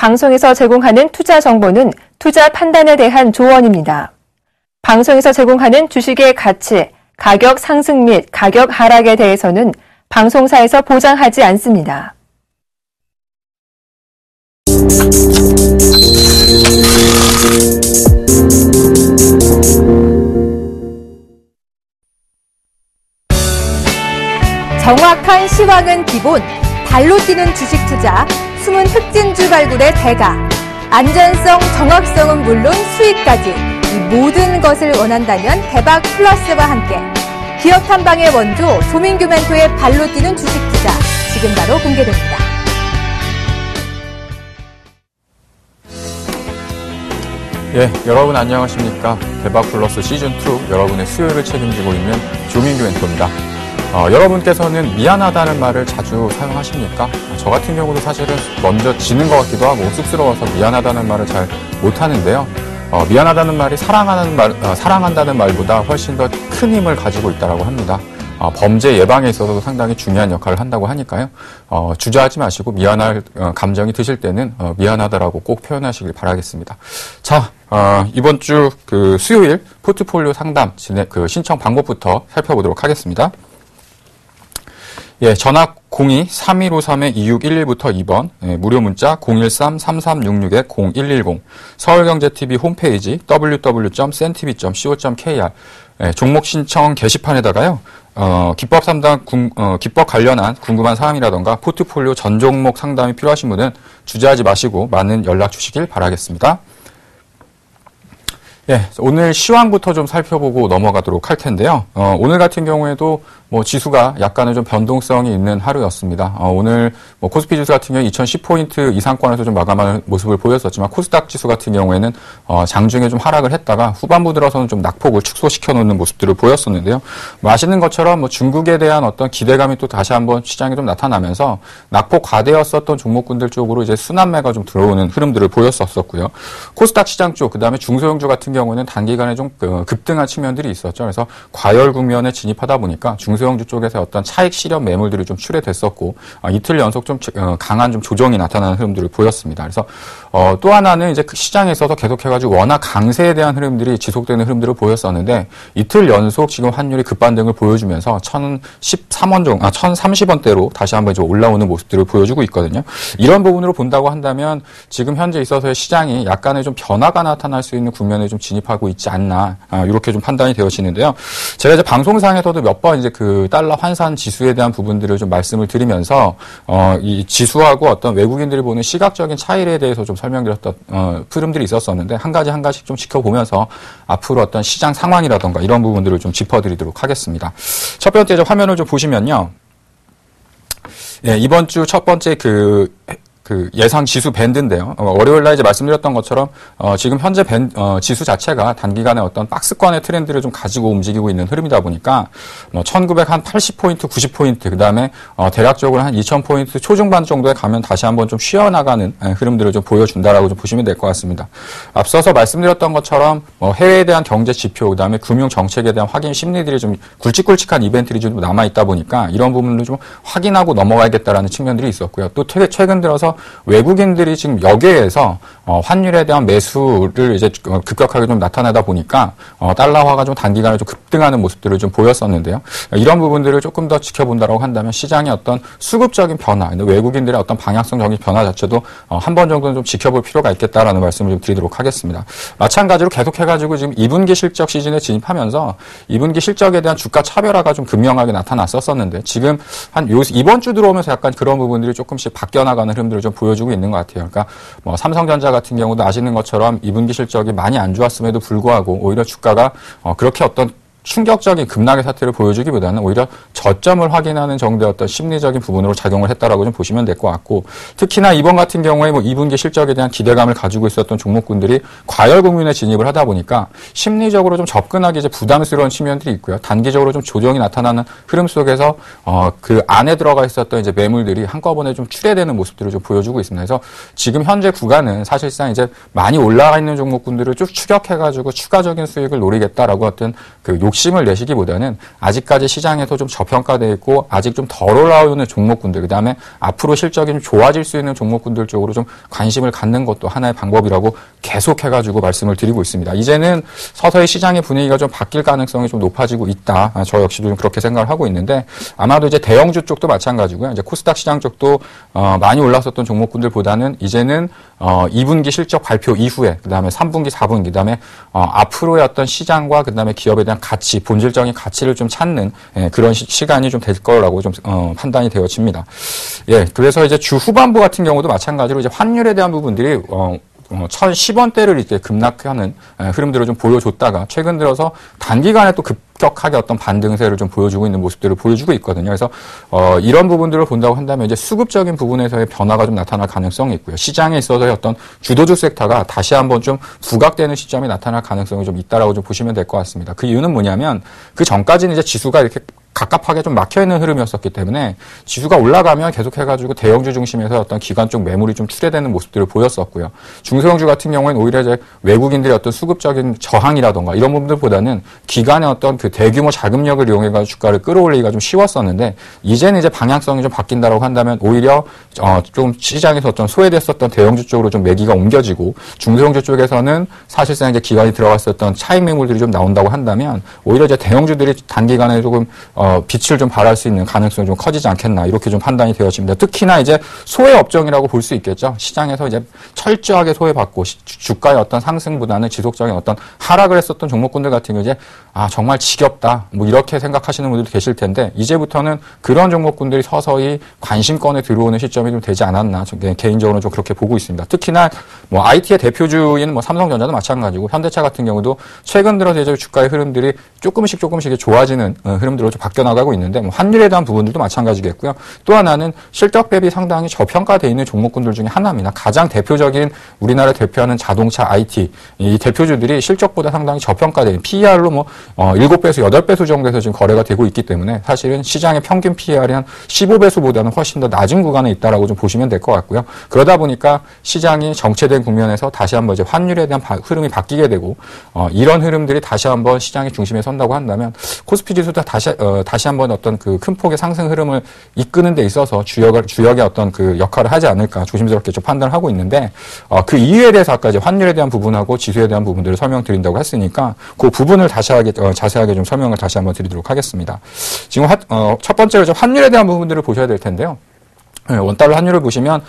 방송에서 제공하는 투자 정보는 투자 판단에 대한 조언입니다. 방송에서 제공하는 주식의 가치, 가격 상승 및 가격 하락에 대해서는 방송사에서 보장하지 않습니다. 정확한 시황은 기본, 발로 뛰는 주식 투자, 숨은 흑진주 발굴의 대가, 안전성, 정확성은 물론 수익까지 이 모든 것을 원한다면 대박 플러스와 함께 기업 탐방의 원조 조민규 멘토의 발로 뛰는 주식 투자 지금 바로 공개됩니다. 예, 여러분 안녕하십니까? 대박 플러스 시즌2 여러분의 수요일을 책임지고 있는 조민규 멘토입니다. 여러분께서는 미안하다는 말을 자주 사용하십니까? 저 같은 경우도 사실은 먼저 지는 것 같기도 하고 쑥스러워서 미안하다는 말을 잘 못하는데요. 미안하다는 말이 사랑한다는 말보다 훨씬 더 큰 힘을 가지고 있다고 합니다. 범죄 예방에 있어서도 상당히 중요한 역할을 한다고 하니까요. 주저하지 마시고 미안할 감정이 드실 때는 미안하다라고 꼭 표현하시길 바라겠습니다. 자, 이번 주 수요일 포트폴리오 상담 신청 방법부터 살펴보도록 하겠습니다. 예, 전화 02-3153-2611부터 2번, 무료 문자 013-3366-0110, 서울경제TV 홈페이지 www.cntv.co.kr, 종목 신청 게시판에다가요, 기법 관련한 궁금한 사항이라던가 포트폴리오 전 종목 상담이 필요하신 분은 주저하지 마시고 많은 연락 주시길 바라겠습니다. 예, 오늘 시황부터 좀 살펴보고 넘어가도록 할 텐데요. 오늘 같은 경우에도 지수가 약간은 좀 변동성이 있는 하루였습니다. 오늘 코스피 지수 같은 경우에 2010포인트 이상권에서 좀 마감하는 모습을 보였었지만 코스닥 지수 같은 경우에는 장중에 좀 하락을 했다가 후반부 들어서는 좀 낙폭을 축소시켜 놓는 모습들을 보였었는데요. 아시는 것처럼 중국에 대한 어떤 기대감이 또 다시 한번 시장에 좀 나타나면서 낙폭 과대였었던 종목군들 쪽으로 이제 순환매가 좀 들어오는 흐름들을 보였었고요. 코스닥 시장 쪽, 그다음에 중소형주 같은 경우는 단기간에 좀 급등한 측면들이 있었죠. 그래서 과열 국면에 진입하다 보니까 중소형주 쪽에서 어떤 차익 실현 매물들이 좀 출회됐었고 이틀 연속 좀 강한 좀 조정이 나타나는 흐름들을 보였습니다. 그래서 또 하나는 이제 시장에서도 계속해가지고 워낙 강세에 대한 흐름들이 지속되는 흐름들을 보였었는데 이틀 연속 지금 환율이 급반등을 보여주면서 1,030원대로 다시 한번 이제 올라오는 모습들을 보여주고 있거든요. 이런 부분으로 본다고 한다면 지금 현재 있어서의 시장이 약간의 좀 변화가 나타날 수 있는 국면에 좀 진입하고 있지 않나 이렇게 좀 판단이 되어지는데요. 제가 이제 방송상에서도 몇 번 이제 달러 환산 지수에 대한 부분들을 좀 말씀을 드리면서 이 지수하고 어떤 외국인들이 보는 시각적인 차이에 대해서 좀 설명드렸던 흐름들이 있었었는데 한 가지씩 좀 지켜보면서 앞으로 어떤 시장 상황이라던가 이런 부분들을 좀 짚어드리도록 하겠습니다. 첫 번째 화면을 좀 보시면요. 예, 이번 주 첫 번째 예상 지수 밴드인데요. 월요일 날 이제 말씀드렸던 것처럼 지금 현재 지수 자체가 단기간에 어떤 박스권의 트렌드를 좀 가지고 움직이고 있는 흐름이다 보니까 1980포인트, 90포인트, 그다음에 대략적으로 한 2000포인트 초중반 정도에 가면 다시 한번 좀 쉬어나가는 흐름들을 좀 보여준다라고 좀 보시면 될 것 같습니다. 앞서서 말씀드렸던 것처럼 해외에 대한 경제 지표, 그다음에 금융 정책에 대한 확인 심리들이 좀 굵직굵직한 이벤트들이 좀 남아 있다 보니까 이런 부분을 좀 확인하고 넘어가야겠다라는 측면들이 있었고요. 또 최근 들어서 외국인들이 지금 여기에서 환율에 대한 매수를 이제 급격하게 좀 나타나다 보니까 달러화가 좀 단기간에 좀 급등하는 모습들을 좀 보였었는데요. 이런 부분들을 조금 더 지켜본다라고 한다면 시장의 어떤 수급적인 변화, 외국인들의 어떤 방향성적인 변화 자체도 한 번 정도는 좀 지켜볼 필요가 있겠다라는 말씀을 좀 드리도록 하겠습니다. 마찬가지로 계속해가지고 지금 2분기 실적 시즌에 진입하면서 2분기 실적에 대한 주가 차별화가 좀 극명하게 나타났었는데 지금 이번 주 들어오면서 약간 그런 부분들이 조금씩 바뀌어 나가는 흐름들을 좀 보여주고 있는 것 같아요. 그러니까 삼성전자 같은 경우도 아시는 것처럼 2분기 실적이 많이 안 좋았음에도 불구하고 오히려 주가가 그렇게 어떤 충격적인 급락의 사태를 보여주기보다는 오히려 저점을 확인하는 정도의 어떤 심리적인 부분으로 작용을 했다라고 좀 보시면 될 것 같고, 특히나 이번 같은 경우에 2분기 실적에 대한 기대감을 가지고 있었던 종목군들이 과열 국면에 진입을 하다 보니까 심리적으로 좀 접근하기 이제 부담스러운 측면들이 있고요. 단기적으로 좀 조정이 나타나는 흐름 속에서 그 안에 들어가 있었던 이제 매물들이 한꺼번에 좀 출회되는 모습들을 좀 보여주고 있습니다. 그래서 지금 현재 구간은 사실상 이제 많이 올라가 있는 종목군들을 쭉 추격해가지고 추가적인 수익을 노리겠다라고 어떤 욕심을 내시기보다는 아직까지 시장에서 좀 저평가되어 있고 아직 좀 덜 올라오는 종목군들, 그다음에 앞으로 실적이 좀 좋아질 수 있는 종목군들 쪽으로 좀 관심을 갖는 것도 하나의 방법이라고 계속해가지고 말씀을 드리고 있습니다. 이제는 서서히 시장의 분위기가 좀 바뀔 가능성이 좀 높아지고 있다. 저 역시도 좀 그렇게 생각을 하고 있는데, 아마도 이제 대형주 쪽도 마찬가지고요. 이제 코스닥 시장 쪽도 많이 올랐었던 종목군들보다는 이제는 2분기 실적 발표 이후에, 그다음에 3분기, 4분기, 그다음에 앞으로의 어떤 시장과 그다음에 기업에 대한 가치, 본질적인 가치를 좀 찾는 그런 시간이 좀 될 거라고 좀 판단이 되어집니다. 예, 그래서 이제 주 후반부 같은 경우도 마찬가지로 이제 환율에 대한 부분들이 1,010원대를 이제 급락하는 흐름들을 좀 보여줬다가 최근 들어서 단기간에 또 급격하게 어떤 반등세를 좀 보여주고 있는 모습들을 보여주고 있거든요. 그래서 이런 부분들을 본다고 한다면 이제 수급적인 부분에서의 변화가 좀 나타날 가능성이 있고요. 시장에 있어서의 어떤 주도주 섹터가 다시 한번 좀 부각되는 시점이 나타날 가능성이 좀 있다라고 좀 보시면 될 것 같습니다. 그 이유는 뭐냐면 그 전까지는 이제 지수가 이렇게 갑갑하게 좀 막혀있는 흐름이었었기 때문에 지수가 올라가면 계속해가지고 대형주 중심에서 어떤 기관 쪽 매물이 좀 출회되는 모습들을 보였었고요. 중소형주 같은 경우에는 오히려 이제 외국인들의 어떤 수급적인 저항이라던가 이런 부분들보다는 기관의 어떤 그 대규모 자금력을 이용해가지고 주가를 끌어올리기가 좀 쉬웠었는데, 이제는 이제 방향성이 좀 바뀐다라고 한다면 오히려 좀 시장에서 어떤 소외됐었던 대형주 쪽으로 좀 매기가 옮겨지고, 중소형주 쪽에서는 사실상 이제 기관이 들어갔었던 차익 매물들이 좀 나온다고 한다면 오히려 이제 대형주들이 단기간에 조금 빛을 좀 발할 수 있는 가능성이 좀 커지지 않겠나, 이렇게 좀 판단이 되어집니다. 특히나 이제 소외 업종이라고 볼 수 있겠죠. 시장에서 이제 철저하게 소외받고 주가의 어떤 상승보다는 지속적인 어떤 하락을 했었던 종목군들 같은 경우 이제 정말 지겹다, 뭐 이렇게 생각하시는 분들도 계실 텐데, 이제부터는 그런 종목군들이 서서히 관심권에 들어오는 시점이 좀 되지 않았나, 개인적으로 좀 그렇게 보고 있습니다. 특히나 뭐 IT의 대표주인 뭐 삼성전자도 마찬가지고 현대차 같은 경우도 최근 들어서 이제 주가의 흐름들이 조금씩 좋아지는 흐름들로 좀 바뀌어 나가고 있는데, 뭐 환율에 대한 부분들도 마찬가지겠고요. 또 하나는 실적 대비 상당히 저평가되어 있는 종목군들 중에 하나입니다. 가장 대표적인 우리나라 대표하는 자동차 IT 이 대표주들이 실적보다 상당히 저평가된 PER로 뭐 7배수, 8배수 정도에서 지금 거래가 되고 있기 때문에 사실은 시장의 평균 PER이 한 15배수보다는 훨씬 더 낮은 구간에 있다라고 좀 보시면 될 것 같고요. 그러다 보니까 시장이 정체된 국면에서 다시 한번 이제 환율에 대한 흐름이 바뀌게 되고, 이런 흐름들이 다시 한번 시장의 중심에 선다고 한다면 코스피 지수도 다시 한번 어떤 그 큰 폭의 상승 흐름을 이끄는 데 있어서 주역의 어떤 그 역할을 하지 않을까 조심스럽게 좀 판단을 하고 있는데, 그 이유에 대해서 아까 이제 환율에 대한 부분하고 지수에 대한 부분들을 설명드린다고 했으니까 그 부분을 자세하게 좀 설명을 다시 한번 드리도록 하겠습니다. 지금 첫 번째로 좀 환율에 대한 부분들을 보셔야 될 텐데요. 원달러 환율을 보시면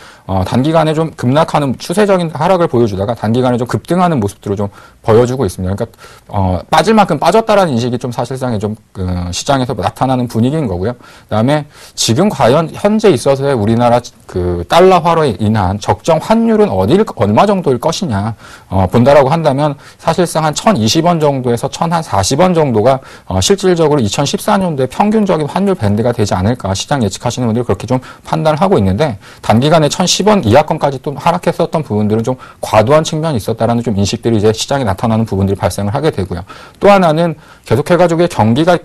단기간에 좀 급락하는 추세적인 하락을 보여주다가 단기간에 좀 급등하는 모습들을 좀 보여주고 있습니다. 그러니까 빠질 만큼 빠졌다라는 인식이 좀 사실상의 좀 시장에서 나타나는 분위기인 거고요. 그다음에 지금 과연 현재 있어서의 우리나라 그 달러화로 인한 적정 환율은 얼마 정도일 것이냐 본다라고 한다면 사실상 한 1,020원 정도에서 1,040원 정도가 실질적으로 2014년도에 평균적인 환율 밴드가 되지 않을까, 시장 예측하시는 분들이 그렇게 좀 판단을 하고 있는데, 단기간에 1,010원 이하권까지 또 하락했었던 부분들은 좀 과도한 측면이 있었다라는 좀 인식들이 이제 시장에 나타나는 부분들이 발생을 하게 되고요. 또 하나는 계속해가지고 경기가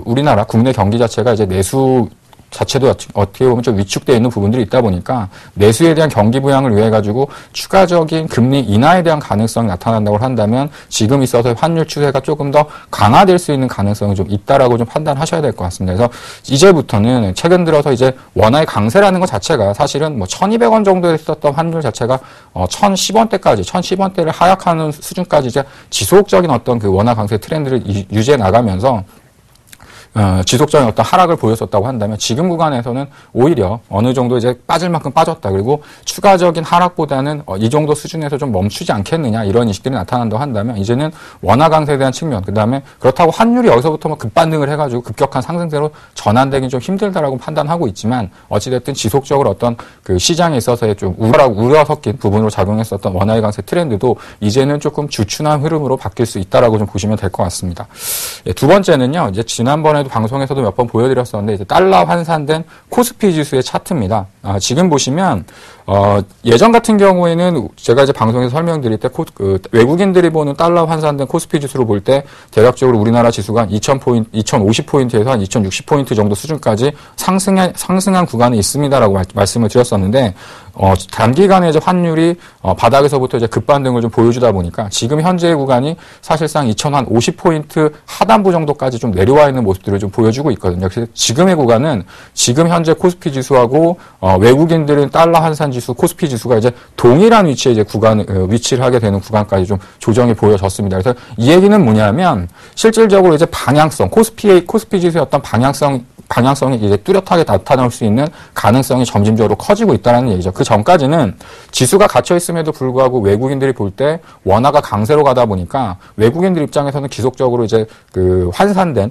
우리나라 국내 경기 자체가 이제 내수 자체도 어떻게 보면 좀 위축되어 있는 부분들이 있다 보니까 내수에 대한 경기 부양을 위해 가지고 추가적인 금리 인하에 대한 가능성이 나타난다고 한다면 지금 있어서 환율 추세가 조금 더 강화될 수 있는 가능성이 좀 있다라고 좀 판단하셔야 될 것 같습니다. 그래서 이제부터는 최근 들어서 이제 원화의 강세라는 것 자체가 사실은 뭐 1,200원 정도에 있었던 환율 자체가 1,010원대를 하락하는 수준까지 이제 지속적인 어떤 그 원화 강세 트렌드를 유지해 나가면서 지속적인 어떤 하락을 보였었다고 한다면 지금 구간에서는 오히려 어느 정도 이제 빠질 만큼 빠졌다, 그리고 추가적인 하락보다는 이 정도 수준에서 좀 멈추지 않겠느냐, 이런 인식들이 나타난다고 한다면 이제는 원화 강세에 대한 측면, 그 다음에 그렇다고 환율이 여기서부터 뭐 급반등을 해가지고 급격한 상승세로 전환되긴 좀 힘들다라고 판단하고 있지만, 어찌됐든 지속적으로 어떤 그 시장에 있어서의 좀 우려 섞인 부분으로 작용했었던 원화의 강세 트렌드도 이제는 조금 주춤한 흐름으로 바뀔 수 있다라고 좀 보시면 될 것 같습니다. 두 번째는요, 이제 지난번에도 전에도 방송에서도 몇 번 보여드렸었는데 이제 달러 환산된 코스피 지수의 차트입니다. 지금 보시면 예전 같은 경우에는 제가 이제 방송에서 설명드릴 때 외국인들이 보는 달러 환산된 코스피 지수로 볼 때 대략적으로 우리나라 지수가 2000포인트, 2050포인트에서 한 2060포인트 정도 수준까지 상승한 구간이 있습니다라고 말씀을 드렸었는데 단기간에 이제 환율이 바닥에서부터 이제 급반등을 좀 보여주다 보니까 지금 현재의 구간이 사실상 2050포인트 하단부 정도까지 좀 내려와 있는 모습들을 좀 보여주고 있거든요. 그래서 지금의 구간은 지금 현재 코스피 지수하고 외국인들은 달러 환산 지수, 코스피 지수가 이제 동일한 위치에 이제 위치를 하게 되는 구간까지 좀 조정이 보여졌습니다. 그래서 이 얘기는 뭐냐면 실질적으로 이제 방향성, 코스피 지수의 어떤 방향성이 이제 뚜렷하게 나타날 수 있는 가능성이 점진적으로 커지고 있다는 얘기죠. 그 전까지는 지수가 갇혀 있음에도 불구하고 외국인들이 볼 때 원화가 강세로 가다 보니까 외국인들 입장에서는 지속적으로 이제 그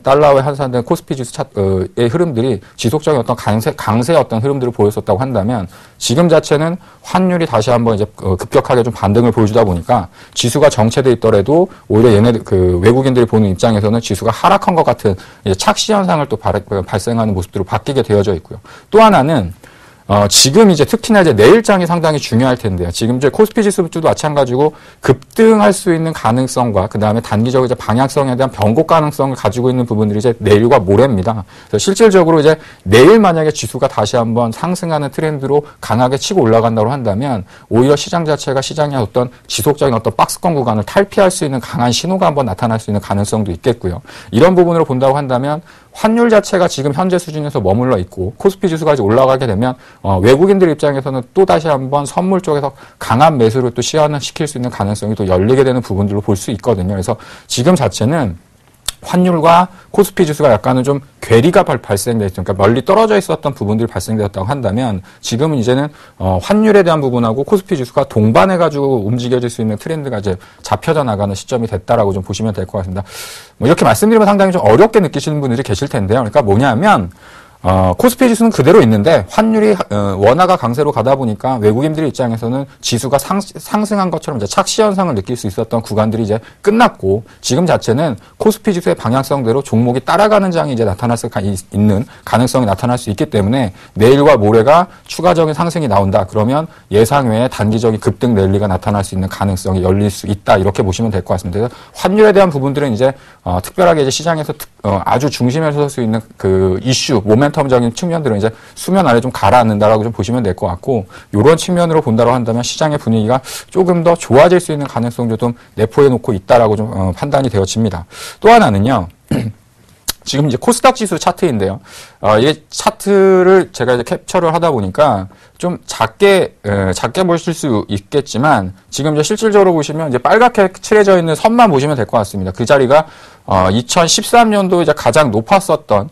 달러에 환산된 코스피 지수의 흐름들이 지속적인 어떤 강세의 어떤 흐름들을 보였었다고 한다면 지금 자체는 환율이 다시 한번 이제 급격하게 좀 반등을 보여주다 보니까 지수가 정체돼 있더라도 오히려 외국인들이 보는 입장에서는 지수가 하락한 것 같은 이제 착시 현상을 또 발생하는 모습들로 바뀌게 되어져 있고요. 또 하나는 지금 이제 특히나 이제 내일장이 상당히 중요할 텐데요. 지금 이제 코스피 지수도 마찬가지고 급등할 수 있는 가능성과 그 다음에 단기적으로 이제 방향성에 대한 변곡 가능성을 가지고 있는 부분들이 이제 내일과 모레입니다. 그래서 실질적으로 이제 내일 만약에 지수가 다시 한번 상승하는 트렌드로 강하게 치고 올라간다고 한다면 오히려 시장 자체가 시장의 어떤 지속적인 어떤 박스권 구간을 탈피할 수 있는 강한 신호가 한번 나타날 수 있는 가능성도 있겠고요. 이런 부분으로 본다고 한다면 환율 자체가 지금 현재 수준에서 머물러 있고 코스피 지수가 이제 올라가게 되면 외국인들 입장에서는 또 다시 한번 선물 쪽에서 강한 매수를 또 시킬 수 있는 가능성이 또 열리게 되는 부분들로 볼 수 있거든요. 그래서 지금 자체는 환율과 코스피 지수가 약간은 좀 괴리가 발생돼 있죠. 그러니까 멀리 떨어져 있었던 부분들이 발생되었다고 한다면 지금은 이제는 환율에 대한 부분하고 코스피 지수가 동반해가지고 움직여질 수 있는 트렌드가 이제 잡혀져 나가는 시점이 됐다라고 좀 보시면 될 것 같습니다. 이렇게 말씀드리면 상당히 좀 어렵게 느끼시는 분들이 계실 텐데요. 그러니까 뭐냐면 코스피 지수는 그대로 있는데 환율이 원화가 강세로 가다 보니까 외국인들 입장에서는 지수가 상승한 것처럼 이제 착시 현상을 느낄 수 있었던 구간들이 이제 끝났고 지금 자체는 코스피 지수의 방향성대로 종목이 따라가는 장이 이제 나타날 수 있는 가능성이 나타날 수 있기 때문에 내일과 모레가 추가적인 상승이 나온다. 그러면 예상 외에 단기적인 급등 랠리가 나타날 수 있는 가능성이 열릴 수 있다. 이렇게 보시면 될 것 같습니다. 그래서 환율에 대한 부분들은 이제 특별하게 이제 시장에서 아주 중심에 설 수 있는 그 이슈, 모멘텀적인 측면들은 이제 수면 아래 좀 가라앉는다라고 좀 보시면 될 것 같고, 이런 측면으로 본다고 한다면 시장의 분위기가 조금 더 좋아질 수 있는 가능성도 좀 내포해 놓고 있다라고 좀 판단이 되어집니다. 또 하나는요. 지금 이제 코스닥 지수 차트인데요. 이 차트를 제가 이제 캡처를 하다 보니까 좀 작게 보실 수 있겠지만 지금 이제 실질적으로 보시면 이제 빨갛게 칠해져 있는 선만 보시면 될 것 같습니다. 그 자리가 2013년도 이제 가장 높았었던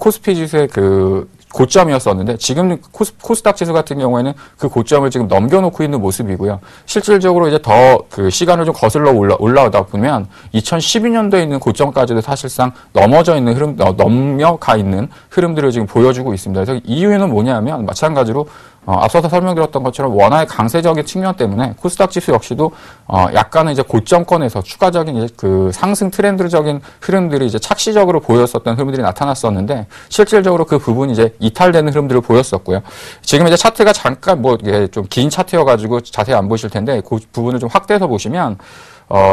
코스피 지수의 그 고점이었었는데 지금 코스닥 지수 같은 경우에는 그 고점을 지금 넘겨놓고 있는 모습이고요. 실질적으로 이제 더 그 시간을 좀 거슬러 올라오다 보면 2012년도에 있는 고점까지도 사실상 넘어가 있는 흐름들을 지금 보여주고 있습니다. 그래서 이유는 뭐냐면 마찬가지로 앞서서 설명드렸던 것처럼 원화의 강세적인 측면 때문에 코스닥 지수 역시도 약간은 이제 고점권에서 추가적인 이제 그 상승 트렌드적인 흐름들이 이제 착시적으로 보였었던 흐름들이 나타났었는데 실질적으로 그 부분이 이제 이탈되는 흐름들을 보였었고요. 지금 이제 차트가 잠깐 좀 긴 차트여가지고 자세히 안 보실 텐데 그 부분을 좀 확대해서 보시면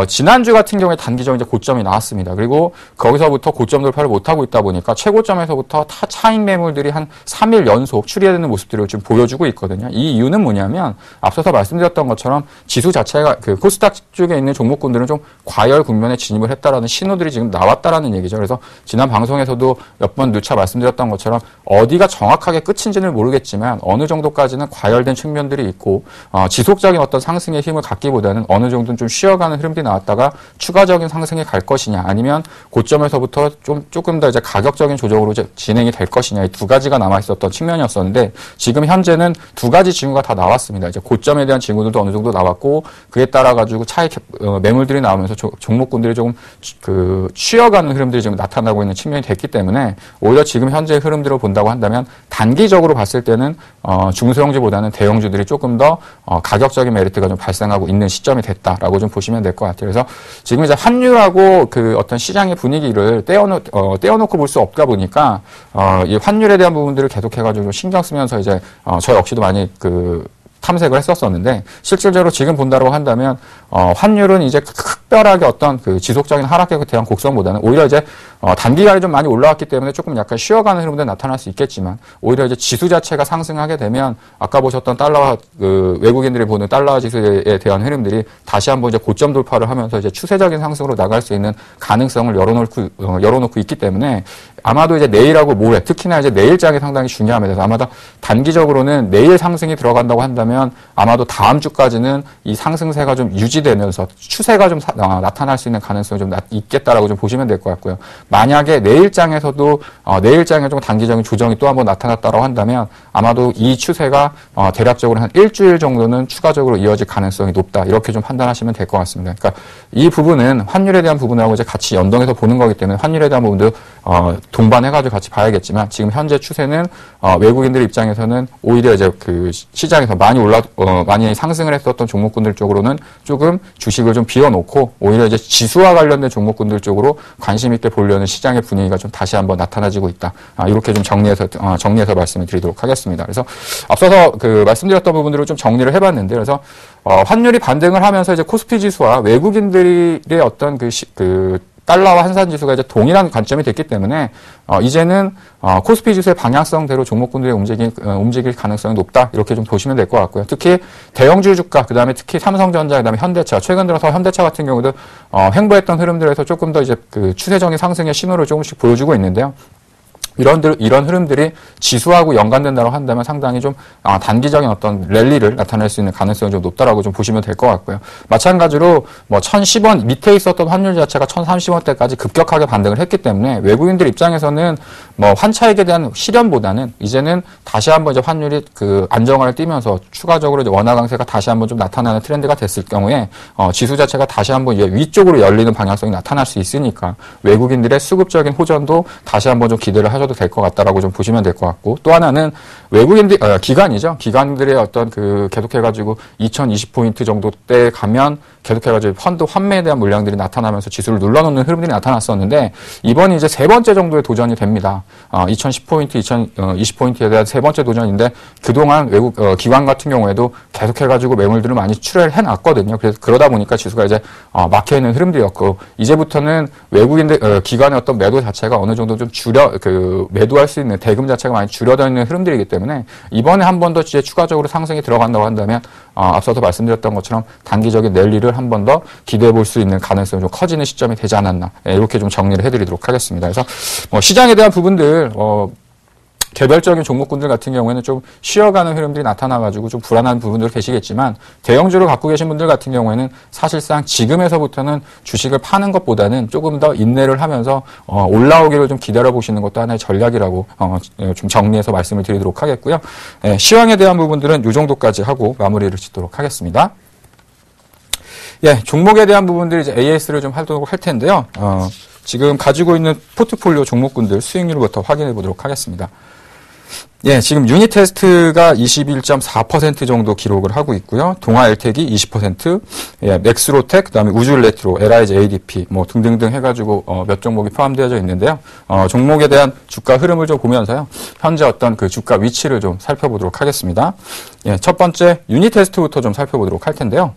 지난주 같은 경우에 단기적인 이제 고점이 나왔습니다. 그리고 거기서부터 고점 돌파를 못하고 있다 보니까 최고점에서부터 차익 매물들이 한 3일 연속 추리되는 모습들을 지금 보여주고 있거든요. 이 이유는 뭐냐면 앞서서 말씀드렸던 것처럼 지수 자체가 그 코스닥 쪽에 있는 종목군들은 좀 과열 국면에 진입을 했다라는 신호들이 지금 나왔다라는 얘기죠. 그래서 지난 방송에서도 몇 번 누차 말씀드렸던 것처럼 어디가 정확하게 끝인지는 모르겠지만 어느 정도까지는 과열된 측면들이 있고 지속적인 어떤 상승의 힘을 갖기보다는 어느 정도는 좀 쉬어가는 흐름들이 나왔다가 추가적인 상승에 갈 것이냐 아니면 고점에서부터 조금 더 이제 가격적인 조정으로 이제 진행이 될 것이냐 이 두 가지가 남아 있었던 측면이었었는데 지금 현재는 두 가지 징후가 다 나왔습니다. 이제 고점에 대한 징후들도 어느 정도 나왔고 그에 따라 가지고 차익 매물들이 나오면서 종목군들이 조금 쉬어가는 흐름들이 지금 나타나고 있는 측면이 됐기 때문에 오히려 지금 현재 흐름들을 본다고 한다면 단기적으로 봤을 때는 중소형주보다는 대형주들이 조금 더 가격적인 메리트가 좀 발생하고 있는 시점이 됐다라고 좀 보시면 될 것 같아요. 그래서 지금 이제 환율하고 그 어떤 시장의 분위기를 떼어놓고 볼 수 없다 보니까 이 환율에 대한 부분들을 계속해가지고 좀 신경 쓰면서 이제 저 역시도 많이 탐색을 했었었는데 실질적으로 지금 본다고 한다면 환율은 이제 특별하게 어떤 그 지속적인 하락에 대한 곡선보다는 오히려 이제 단기간에 좀 많이 올라왔기 때문에 조금 약간 쉬어가는 흐름도 나타날 수 있겠지만 오히려 이제 지수 자체가 상승하게 되면 아까 보셨던 달러와 외국인들이 보는 달러 지수에 대한 흐름들이 다시 한번 이제 고점 돌파를 하면서 이제 추세적인 상승으로 나갈 수 있는 가능성을 열어놓고 있기 때문에 아마도 이제 내일하고 모레, 특히나 이제 내일장이 상당히 중요합니다. 그래서 아마도 단기적으로는 내일 상승이 들어간다고 한다면 아마도 다음 주까지는 이 상승세가 좀 유지되면서 추세가 좀 나타날 수 있는 가능성이 좀 있겠다라고 좀 보시면 될 것 같고요. 만약에 내일장에서도 내일장에 좀 단기적인 조정이 또 한번 나타났다고 한다면 아마도 이 추세가 대략적으로 한 일주일 정도는 추가적으로 이어질 가능성이 높다. 이렇게 좀 판단하시면 될 것 같습니다. 그러니까 이 부분은 환율에 대한 부분하고 이제 같이 연동해서 보는 거기 때문에 환율에 대한 부분도 동반해가지고 같이 봐야겠지만 지금 현재 추세는 외국인들 입장에서는 오히려 이제 그 시장에서 많이 상승을 했었던 종목군들 쪽으로는 조금 주식을 좀 비워놓고 오히려 이제 지수와 관련된 종목군들 쪽으로 관심 있게 보려는 시장의 분위기가 좀 다시 한번 나타나지고 있다. 이렇게 좀 정리해서 말씀을 드리도록 하겠습니다. 그래서 앞서서 말씀드렸던 부분들을 좀 정리를 해봤는데 그래서 환율이 반등을 하면서 이제 코스피 지수와 외국인들의 어떤 달러와 한산 지수가 이제 동일한 관점이 됐기 때문에 이제는 코스피 지수의 방향성대로 종목군들이 움직일 가능성이 높다 이렇게 좀 보시면 될 것 같고요. 특히 대형주 주가 그다음에 특히 삼성전자 그다음에 현대차 최근 들어서 현대차 같은 경우도 횡보했던 흐름들에서 조금 더 이제 추세적인 상승의 신호를 조금씩 보여주고 있는데요. 이런 흐름들이 지수하고 연관된다고 한다면 상당히 좀 단기적인 어떤 랠리를 나타낼 수 있는 가능성이 좀 높다라고 좀 보시면 될 것 같고요. 마찬가지로 1,010원 밑에 있었던 환율 자체가 1,030원대까지 급격하게 반등을 했기 때문에 외국인들 입장에서는 환차익에 대한 실현보다는 이제는 다시 한번 이제 환율이 안정화를 띠면서 추가적으로 이제 원화 강세가 다시 한번 좀 나타나는 트렌드가 됐을 경우에 지수 자체가 다시 한번 이제 위쪽으로 열리는 방향성이 나타날 수 있으니까 외국인들의 수급적인 호전도 다시 한번 좀 기대를 하셔도 될 것 같다라고 좀 보시면 될 것 같고 또 하나는 기관이죠. 기관들의 어떤 계속해가지고 2020포인트 정도 때 가면 계속해가지고 펀드 환매에 대한 물량들이 나타나면서 지수를 눌러놓는 흐름들이 나타났었는데 이번이 이제 세 번째 정도의 도전이 됩니다. 2010포인트, 2020포인트에 대한 세 번째 도전인데 그동안 외국 기관 같은 경우에도 계속해가지고 매물들을 많이 출혈을 해놨거든요. 그래서 그러다 보니까 지수가 이제 막혀있는 흐름들이었고 이제부터는 외국인들 기관의 어떤 매도 자체가 어느 정도 좀 매도할 수 있는 대금 자체가 많이 줄여져 있는 흐름들이기 때문에 이번에 한 번 더 이제 추가적으로 상승이 들어간다고 한다면 앞서서 말씀드렸던 것처럼 단기적인 랠리를 한 번 더 기대해 볼 수 있는 가능성이 좀 커지는 시점이 되지 않았나 이렇게 좀 정리를 해드리도록 하겠습니다. 그래서 시장에 대한 부분들 개별적인 종목군들 같은 경우에는 좀 쉬어가는 흐름들이 나타나가지고 좀 불안한 부분들 계시겠지만 대형주를 갖고 계신 분들 같은 경우에는 사실상 지금에서부터는 주식을 파는 것보다는 조금 더 인내를 하면서 올라오기를 좀 기다려 보시는 것도 하나의 전략이라고 좀 정리해서 말씀을 드리도록 하겠고요. 시황에 대한 부분들은 이 정도까지 하고 마무리를 짓도록 하겠습니다. 종목에 대한 부분들 이제 AS를 좀 하도록 할 텐데요. 지금 가지고 있는 포트폴리오 종목군들 수익률부터 확인해 보도록 하겠습니다. 지금 유닛 테스트가 21.4% 정도 기록을 하고 있고요. 동아 엘텍이 20%, 맥스로텍, 그다음에 우주일렉트로, LIG ADP 등등등 해가지고 몇 종목이 포함되어져 있는데요. 종목에 대한 주가 흐름을 좀 보면서요. 현재 어떤 주가 위치를 좀 살펴보도록 하겠습니다. 첫 번째 유닛 테스트부터 좀 살펴보도록 할 텐데요.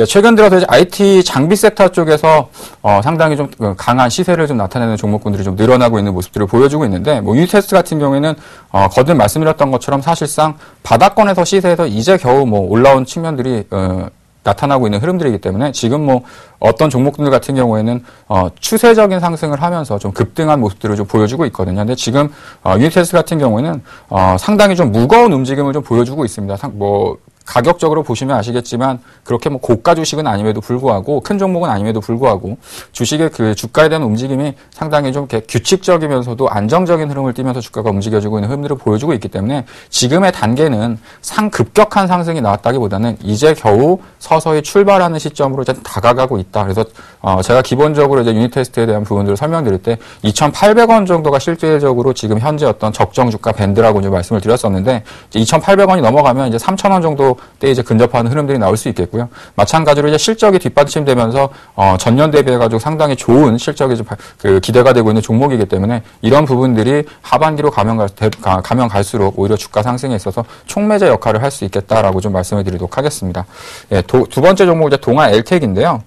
최근 들어서 이제 IT 장비 섹터 쪽에서 상당히 좀 강한 시세를 좀 나타내는 종목군들이 좀 늘어나고 있는 모습들을 보여주고 있는데 유닛 테스트 같은 경우에는 거듭 말씀드렸던 것처럼 사실상 바닥권에서 시세에서 이제 겨우 올라온 측면들이 나타나고 있는 흐름들이기 때문에 지금 어떤 종목들 같은 경우에는 추세적인 상승을 하면서 좀 급등한 모습들을 좀 보여주고 있거든요. 근데 지금 유닛 테스트 같은 경우에는 상당히 좀 무거운 움직임을 좀 보여주고 있습니다. 가격적으로 보시면 아시겠지만 그렇게 고가 주식은 아님에도 불구하고 큰 종목은 아님에도 불구하고 주식의 주가에 대한 움직임이 상당히 좀 이렇게 규칙적이면서도 안정적인 흐름을 띠면서 주가가 움직여지고 있는 흐름들을 보여주고 있기 때문에 지금의 단계는 급격한 상승이 나왔다기보다는 이제 겨우 서서히 출발하는 시점으로 이제 다가가고 있다. 그래서 제가 기본적으로 이제 유닛 테스트에 대한 부분들을 설명드릴 때 2,800원 정도가 실질적으로 지금 현재 어떤 적정 주가 밴드라고 이제 말씀을 드렸었는데 2,800원이 넘어가면 이제 3,000원 정도 때 이제 근접하는 흐름들이 나올 수 있겠고요. 마찬가지로 이제 실적이 뒷받침되면서 전년 대비해가지고 상당히 좋은 실적이 기대가 되고 있는 종목이기 때문에 이런 부분들이 하반기로 가면 갈수록 오히려 주가 상승에 있어서 촉매제 역할을 할 수 있겠다라고 좀 말씀을 드리도록 하겠습니다. 예, 두 번째 종목 이제 동아 엘텍인데요.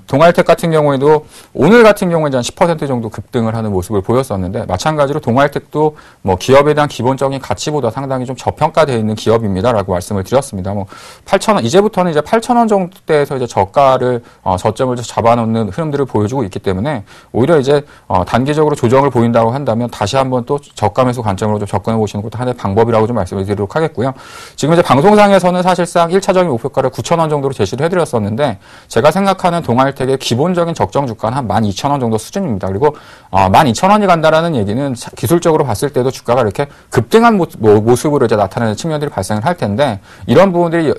동아일텍 같은 경우에도 오늘 같은 경우에 한 10% 정도 급등을 하는 모습을 보였었는데 마찬가지로 동아일텍도 뭐 기업에 대한 기본적인 가치보다 상당히 좀 저평가되어 있는 기업입니다라고 말씀을 드렸습니다. 뭐 8,000원 이제부터는 이제 8,000원 정도대에서 이제 저가를 저점을 잡아놓는 흐름들을 보여주고 있기 때문에 오히려 이제 단기적으로 조정을 보인다고 한다면 다시 한번 또 저가 매수 관점으로 좀 접근해 보시는 것도 하나의 방법이라고 좀 말씀을 드리도록 하겠고요. 지금 이제 방송상에서는 사실상 1차적인 목표가를 9,000원 정도로 제시를 해드렸었는데 제가 생각하는 동아일텍의 기본적인 적정 주가는 한 12,000원 정도 수준입니다. 그리고 12,000원이 간다라는 얘기는 기술적으로 봤을 때도 주가가 이렇게 급등한 모습으로 이제 나타나는 측면들이 발생을 할 텐데 이런 부분들이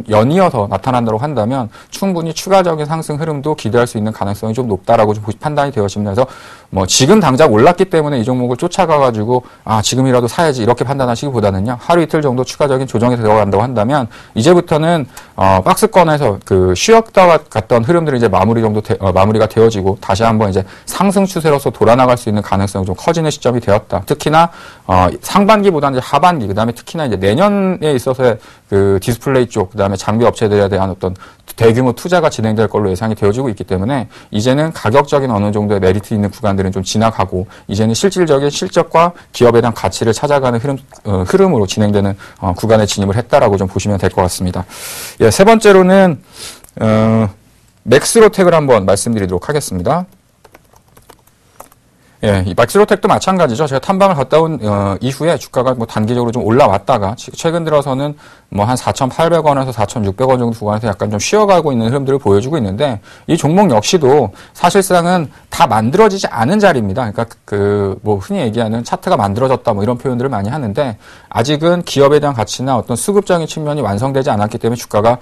연이어서 나타난다고 한다면 충분히 추가적인 상승 흐름도 기대할 수 있는 가능성이 좀 높다라고 좀 판단이 되어집니다. 그래서 뭐 지금 당장 올랐기 때문에 이 종목을 쫓아가가지고 지금이라도 사야지 이렇게 판단하시기보다는요 하루 이틀 정도 추가적인 조정이 들어간다고 한다면 이제부터는 박스권에서 그 쉬었다 갔던 흐름들이 이제 마무리가 되어지고 다시 한번 이제 상승 추세로서 돌아나갈 수 있는 가능성이 좀 커지는 시점이 되었다. 특히나 상반기보다는 이제 하반기 그다음에 특히나 이제 내년에 있어서의 그 디스플레이 쪽 그다음에 장비 업체들에 대한 어떤 대규모 투자가 진행될 걸로 예상이 되어지고 있기 때문에 이제는 가격적인 어느 정도의 메리트 있는 구간들은 좀 지나가고 이제는 실질적인 실적과 기업에 대한 가치를 찾아가는 흐름으로 진행되는 구간에 진입을 했다라고 좀 보시면 될 것 같습니다. 예, 세 번째로는 맥스로텍을 한번 말씀드리도록 하겠습니다. 예, 이 맥스로텍도 마찬가지죠. 제가 탐방을 갔다 온 이후에 주가가 뭐 단기적으로 좀 올라왔다가 최근 들어서는 뭐 한 4,800원에서 4,600원 정도 구간에서 약간 좀 쉬어가고 있는 흐름들을 보여주고 있는데 이 종목 역시도 사실상은 다 만들어지지 않은 자리입니다. 그러니까 뭐 흔히 얘기하는 차트가 만들어졌다 뭐 이런 표현들을 많이 하는데 아직은 기업에 대한 가치나 어떤 수급적인 측면이 완성되지 않았기 때문에 주가가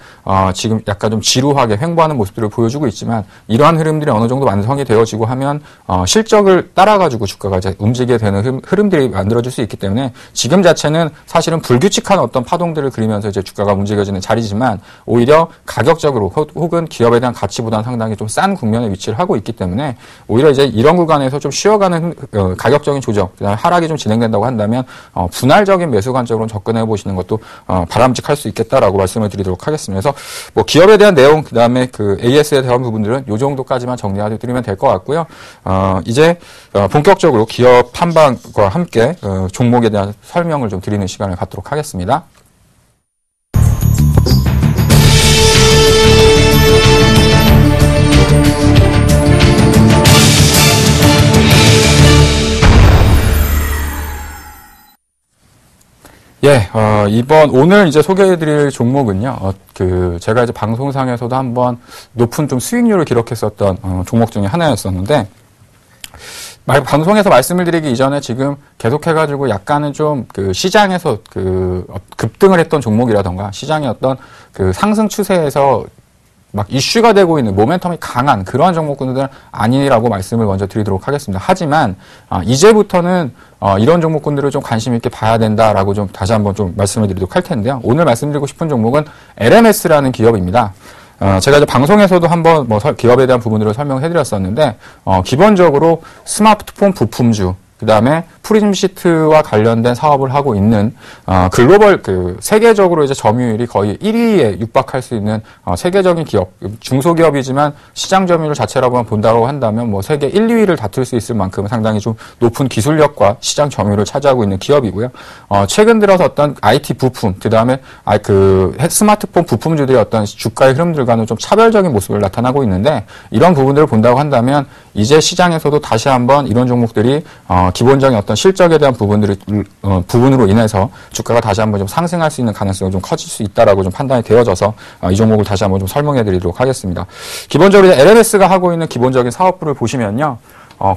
지금 약간 좀 지루하게 횡보하는 모습들을 보여주고 있지만 이러한 흐름들이 어느 정도 완성이 되어지고 하면 실적을 따라가지고 주가가 이제 움직이게 되는 흐름들이 만들어질 수 있기 때문에 지금 자체는 사실은 불규칙한 어떤 파동들을 그리면서 이제 주가가 움직여지는 자리지만 오히려 가격적으로 혹은 기업에 대한 가치보다는 상당히 좀 싼 국면에 위치를 하고 있기 때문에 오히려 이제 이런 구간에서 좀 쉬어가는 가격적인 조정, 그다음에 하락이 좀 진행된다고 한다면 분할적인 매수 관점으로 접근해 보시는 것도 바람직할 수 있겠다라고 말씀을 드리도록 하겠습니다. 그래서 뭐 기업에 대한 내용, 그다음에 그 AS에 대한 부분들은 이 정도까지만 정리해 드리면 될 것 같고요. 이제 본격적으로 기업 탐방과 함께 종목에 대한 설명을 좀 드리는 시간을 갖도록 하겠습니다. 예, 오늘 이제 소개해드릴 종목은요, 제가 이제 방송상에서도 한번 높은 좀 수익률을 기록했었던, 종목 중에 하나였었는데, 방송에서 말씀을 드리기 이전에 지금 계속해가지고 약간은 좀 시장에서 급등을 했던 종목이라던가, 시장의 어떤 상승 추세에서 막 이슈가 되고 있는 모멘텀이 강한 그러한 종목군들은 아니라고 말씀을 먼저 드리도록 하겠습니다. 하지만 이제부터는 이런 종목군들을 좀 관심 있게 봐야 된다라고 좀 다시 한번 좀 말씀을 드리도록 할 텐데요. 오늘 말씀드리고 싶은 종목은 LMS라는 기업입니다. 제가 이제 방송에서도 한번 뭐 기업에 대한 부분들을 설명해 드렸었는데 기본적으로 스마트폰 부품주 그다음에 프리즘 시트와 관련된 사업을 하고 있는 글로벌 세계적으로 이제 점유율이 거의 1위에 육박할 수 있는 세계적인 기업, 중소기업이지만 시장 점유율 자체라고 본다고 한다면 뭐 세계 1, 2위를 다툴 수 있을 만큼 상당히 좀 높은 기술력과 시장 점유율을 차지하고 있는 기업이고요. 최근 들어서 어떤 IT 부품, 그다음에 스마트폰 부품주들의 어떤 주가의 흐름들과는 좀 차별적인 모습을 나타나고 있는데 이런 부분들을 본다고 한다면 이제 시장에서도 다시 한번 이런 종목들이 기본적인 어떤 실적에 대한 부분으로 인해서 주가가 다시 한번 좀 상승할 수 있는 가능성이 좀 커질 수 있다라고 좀 판단이 되어져서 이 종목을 다시 한번 좀 설명해 드리도록 하겠습니다. 기본적으로 LMS가 하고 있는 기본적인 사업부를 보시면요.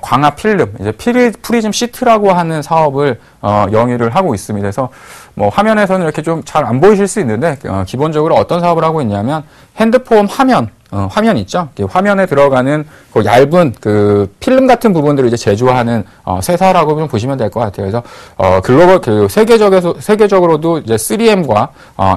광화 필름, 이제 프리즘 시트라고 하는 사업을 영위를 하고 있습니다. 그래서 뭐 화면에서는 이렇게 좀 잘 안 보이실 수 있는데 기본적으로 어떤 사업을 하고 있냐면 핸드폰 화면 화면 있죠? 화면에 들어가는 그 얇은 그 필름 같은 부분들을 이제 제조하는 회사라고 좀 보시면 될 것 같아요. 그래서 글로벌 세계적으로도 이제 3M과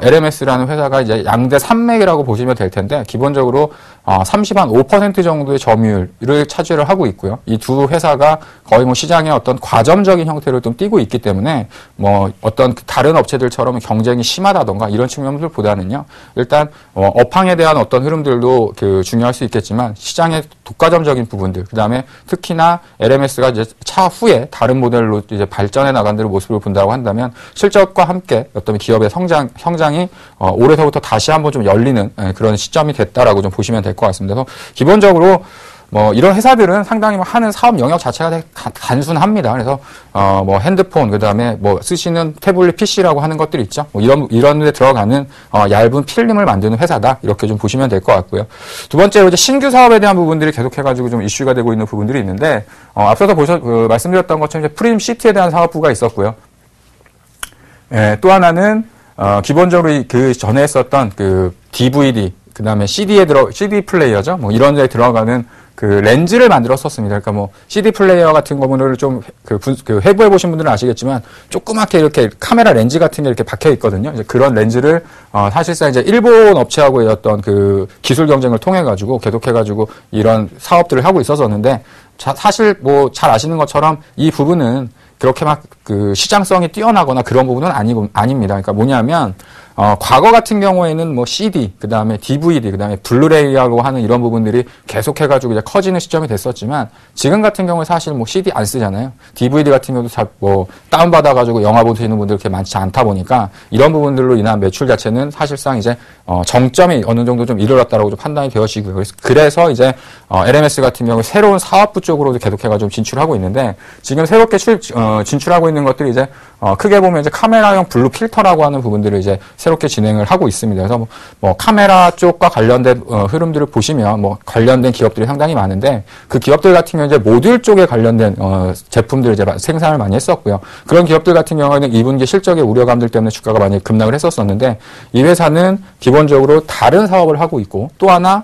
LMS라는 회사가 이제 양대 산맥이라고 보시면 될 텐데 기본적으로 35% 정도의 점유율을 차지를 하고 있고요. 이 두 회사가 거의 뭐 시장의 어떤 과점적인 형태를 좀 띠고 있기 때문에 뭐 어떤 다른 업체들처럼 경쟁이 심하다던가 이런 측면들보다는요. 일단 업황에 대한 어떤 흐름들도 중요할 수 있겠지만 시장의 독과점적인 부분들, 그다음에 특히나 LMS가 이제 차후에 다른 모델로 이제 발전해 나간다는 모습을 본다고 한다면 실적과 함께 어떤 기업의 성장이 올해서부터 다시 한번 좀 열리는 그런 시점이 됐다라고 좀 보시면 될 것 같습니다. 그래서 기본적으로 뭐 이런 회사들은 상당히 뭐 하는 사업 영역 자체가 되게 단순합니다. 그래서 뭐 핸드폰 그다음에 뭐 쓰시는 태블릿 PC라고 하는 것들이 있죠. 뭐 이런 데 들어가는 얇은 필름을 만드는 회사다. 이렇게 좀 보시면 될 것 같고요. 두 번째로 이제 신규 사업에 대한 부분들이 계속해 가지고 좀 이슈가 되고 있는 부분들이 있는데 앞서서 말씀드렸던 것처럼 이제 프리즘 시티에 대한 사업부가 있었고요. 또 하나는 기본적으로 그 전에 했었던 그 DVD 그다음에 CD 플레이어죠. 뭐 이런 데에 들어가는 그 렌즈를 만들었었습니다. 그러니까 뭐 CD 플레이어 같은 거를 좀 해부해 보신 분들은 아시겠지만 조그맣게 이렇게 카메라 렌즈 같은 게 이렇게 박혀 있거든요. 이제 그런 렌즈를 사실상 이제 일본 업체하고의 어떤 그 기술 경쟁을 통해 가지고 계속해 가지고 이런 사업들을 하고 있었었는데 사실 뭐 잘 아시는 것처럼 이 부분은 그렇게 막 그 시장성이 뛰어나거나 그런 부분은 아닙니다. 그러니까 뭐냐면 과거 같은 경우에는 뭐 CD, 그 다음에 DVD, 그 다음에 블루레이라고 하는 이런 부분들이 계속해가지고 이제 커지는 시점이 됐었지만 지금 같은 경우에 사실 뭐 CD 안 쓰잖아요. DVD 같은 경우도 뭐 다운받아가지고 영화 보시는 분들 그렇게 많지 않다 보니까 이런 부분들로 인한 매출 자체는 사실상 이제 정점이 어느 정도 좀 이르렀다라고 좀 판단이 되어지고요. 그래서 이제 LMS 같은 경우에 새로운 사업부 쪽으로도 계속해가지고 진출하고 있는데 지금 새롭게 진출하고 있는 것들이 이제 크게 보면 이제 카메라용 블루 필터라고 하는 부분들을 이제 새롭게 진행을 하고 있습니다. 그래서 뭐 카메라 쪽과 관련된 흐름들을 보시면 뭐 관련된 기업들이 상당히 많은데 그 기업들 같은 경우는 이제 모듈 쪽에 관련된 제품들을 이제 생산을 많이 했었고요. 그런 기업들 같은 경우에는 2분기 실적의 우려감들 때문에 주가가 많이 급락을 했었었는데 이 회사는 기본적으로 다른 사업을 하고 있고 또 하나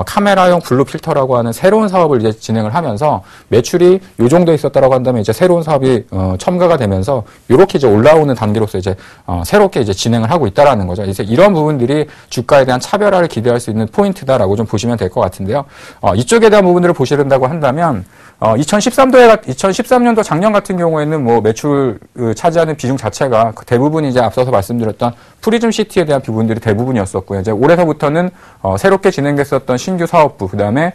카메라용 블루 필터라고 하는 새로운 사업을 이제 진행을 하면서 매출이 요 정도 있었다라고 한다면 이제 새로운 사업이 첨가가 되면서 요렇게 이제 올라오는 단계로서 이제 새롭게 이제 진행을 하고 있다라는 거죠. 이제 이런 부분들이 주가에 대한 차별화를 기대할 수 있는 포인트다라고 좀 보시면 될 것 같은데요. 이쪽에 대한 부분들을 보시는다고 한다면 2013년도 작년 같은 경우에는 뭐 매출 차지하는 비중 자체가 대부분 이제 앞서서 말씀드렸던 프리즘 시티에 대한 부분들이 대부분이었었고요. 이제 올해서부터는 새롭게 진행됐었던 신규 사업부, 그 다음에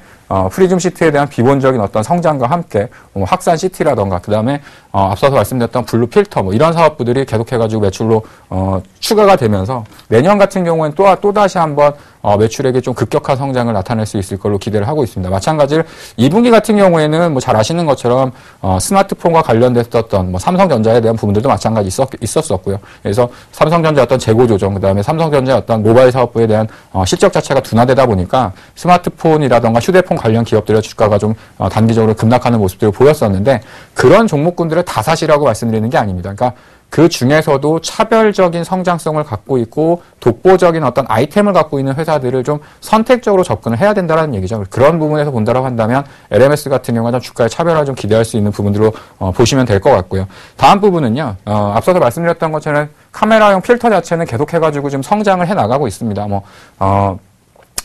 프리즘 시티에 대한 기본적인 어떤 성장과 함께 확산 시티라던가, 그 다음에 앞서서 말씀드렸던 블루 필터, 뭐 이런 사업부들이 계속해가지고 매출로 추가가 되면서 내년 같은 경우에는 또 다시 한번 매출액이 좀 급격한 성장을 나타낼 수 있을 걸로 기대를 하고 있습니다. 마찬가지로 2분기 같은 경우에는 뭐 잘 아시는 것처럼 스마트폰과 관련됐었던 뭐 삼성전자에 대한 부분들도 마찬가지 있었었고요. 그래서 삼성전자 어떤 재고 조정, 그다음에 삼성전자 어떤 모바일 사업부에 대한 실적 자체가 둔화되다 보니까 스마트폰이라던가 휴대폰 관련 기업들의 주가가 좀 단기적으로 급락하는 모습들을 보였었는데 그런 종목군들을 다 사시라고 말씀드리는 게 아닙니다. 그러니까 그 중에서도 차별적인 성장성을 갖고 있고 독보적인 어떤 아이템을 갖고 있는 회사들을 좀 선택적으로 접근을 해야 된다는 얘기죠. 그런 부분에서 본다라고 한다면 LMS 같은 경우는 주가의 차별화 좀 기대할 수 있는 부분으로 보시면 될 것 같고요. 다음 부분은요. 앞서서 말씀드렸던 것처럼 카메라용 필터 자체는 계속해가지고 지금 성장을 해 나가고 있습니다.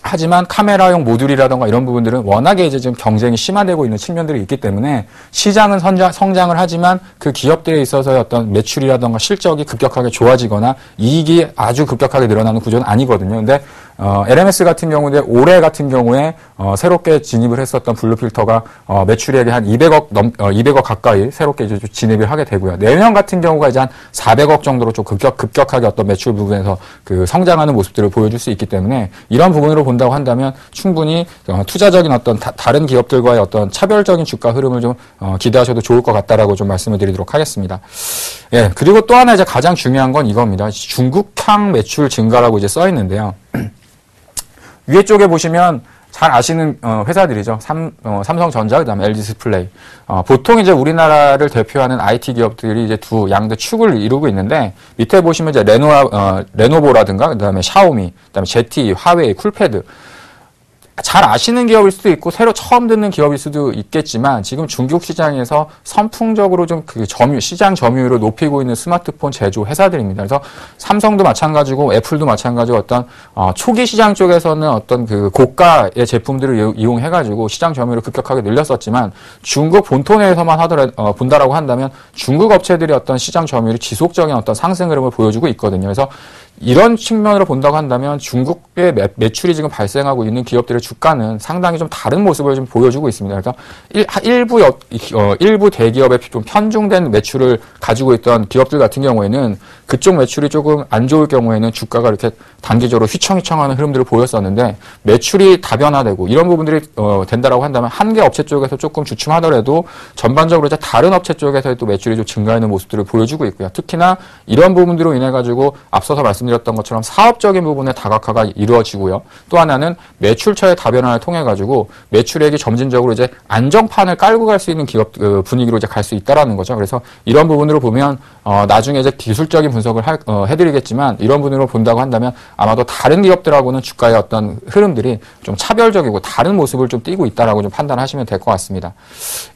하지만 카메라용 모듈이라던가 이런 부분들은 워낙에 이제 지금 경쟁이 심화되고 있는 측면들이 있기 때문에 시장은 성장을 하지만 그 기업들에 있어서의 어떤 매출이라던가 실적이 급격하게 좋아지거나 이익이 아주 급격하게 늘어나는 구조는 아니거든요. 근데 LMS 같은 경우에 올해 같은 경우에 새롭게 진입을 했었던 블루 필터가 매출액이 한 200억 가까이 새롭게 이제 진입을 하게 되고요. 내년 같은 경우가 이제 한 400억 정도로 좀 급격하게 어떤 매출 부분에서 그 성장하는 모습들을 보여줄 수 있기 때문에 이런 부분으로 본다고 한다면 충분히 투자적인 어떤 다른 기업들과의 어떤 차별적인 주가 흐름을 좀 기대하셔도 좋을 것 같다라고 좀 말씀을 드리도록 하겠습니다. 예, 그리고 또 하나 이제 가장 중요한 건 이겁니다. 중국향 매출 증가라고 이제 써 있는데요. 위에 쪽에 보시면 잘 아시는 회사들이죠. 삼성전자, 그다음에 LG디스플레이. 보통 이제 우리나라를 대표하는 IT 기업들이 이제 두 양대 축을 이루고 있는데 밑에 보시면 이제 레노보라든가 그다음에 샤오미, 그다음에 ZTE, 화웨이, 쿨패드 잘 아시는 기업일 수도 있고 새로 처음 듣는 기업일 수도 있겠지만 지금 중국 시장에서 선풍적으로 좀 그 시장 점유율을 높이고 있는 스마트폰 제조 회사들입니다. 그래서 삼성도 마찬가지고 애플도 마찬가지고 어떤 초기 시장 쪽에서는 어떤 그 고가의 제품들을 이용해가지고 시장 점유율을 급격하게 늘렸었지만 중국 본토 내에서만 본다라고 한다면 중국 업체들이 어떤 시장 점유율이 지속적인 어떤 상승 흐름을 보여주고 있거든요. 그래서 이런 측면으로 본다고 한다면 중국의 매출이 지금 발생하고 있는 기업들의 주가는 상당히 좀 다른 모습을 좀 보여주고 있습니다. 그래서 일부 대기업의 좀 편중된 매출을 가지고 있던 기업들 같은 경우에는 그쪽 매출이 조금 안 좋을 경우에는 주가가 이렇게 단기적으로 휘청휘청하는 흐름들을 보였었는데 매출이 다변화되고 이런 부분들이 된다라고 한다면 한 개 업체 쪽에서 조금 주춤하더라도 전반적으로 이제 다른 업체 쪽에서의 또 매출이 좀 증가하는 모습들을 보여주고 있고요. 특히나 이런 부분들로 인해 가지고 앞서서 말씀드렸던 것처럼 사업적인 부분의 다각화가 이루어지고요. 또 하나는 매출처의 다변화를 통해 가지고 매출액이 점진적으로 이제 안정판을 깔고 갈 수 있는 기업 분위기로 이제 갈 수 있다라는 거죠. 그래서 이런 부분으로 보면 나중에 이제 기술적인 분석을 해드리겠지만 이런 부분으로 본다고 한다면 아마도 다른 기업들하고는 주가의 어떤 흐름들이 좀 차별적이고 다른 모습을 좀 띠고 있다라고 좀 판단하시면 될 것 같습니다.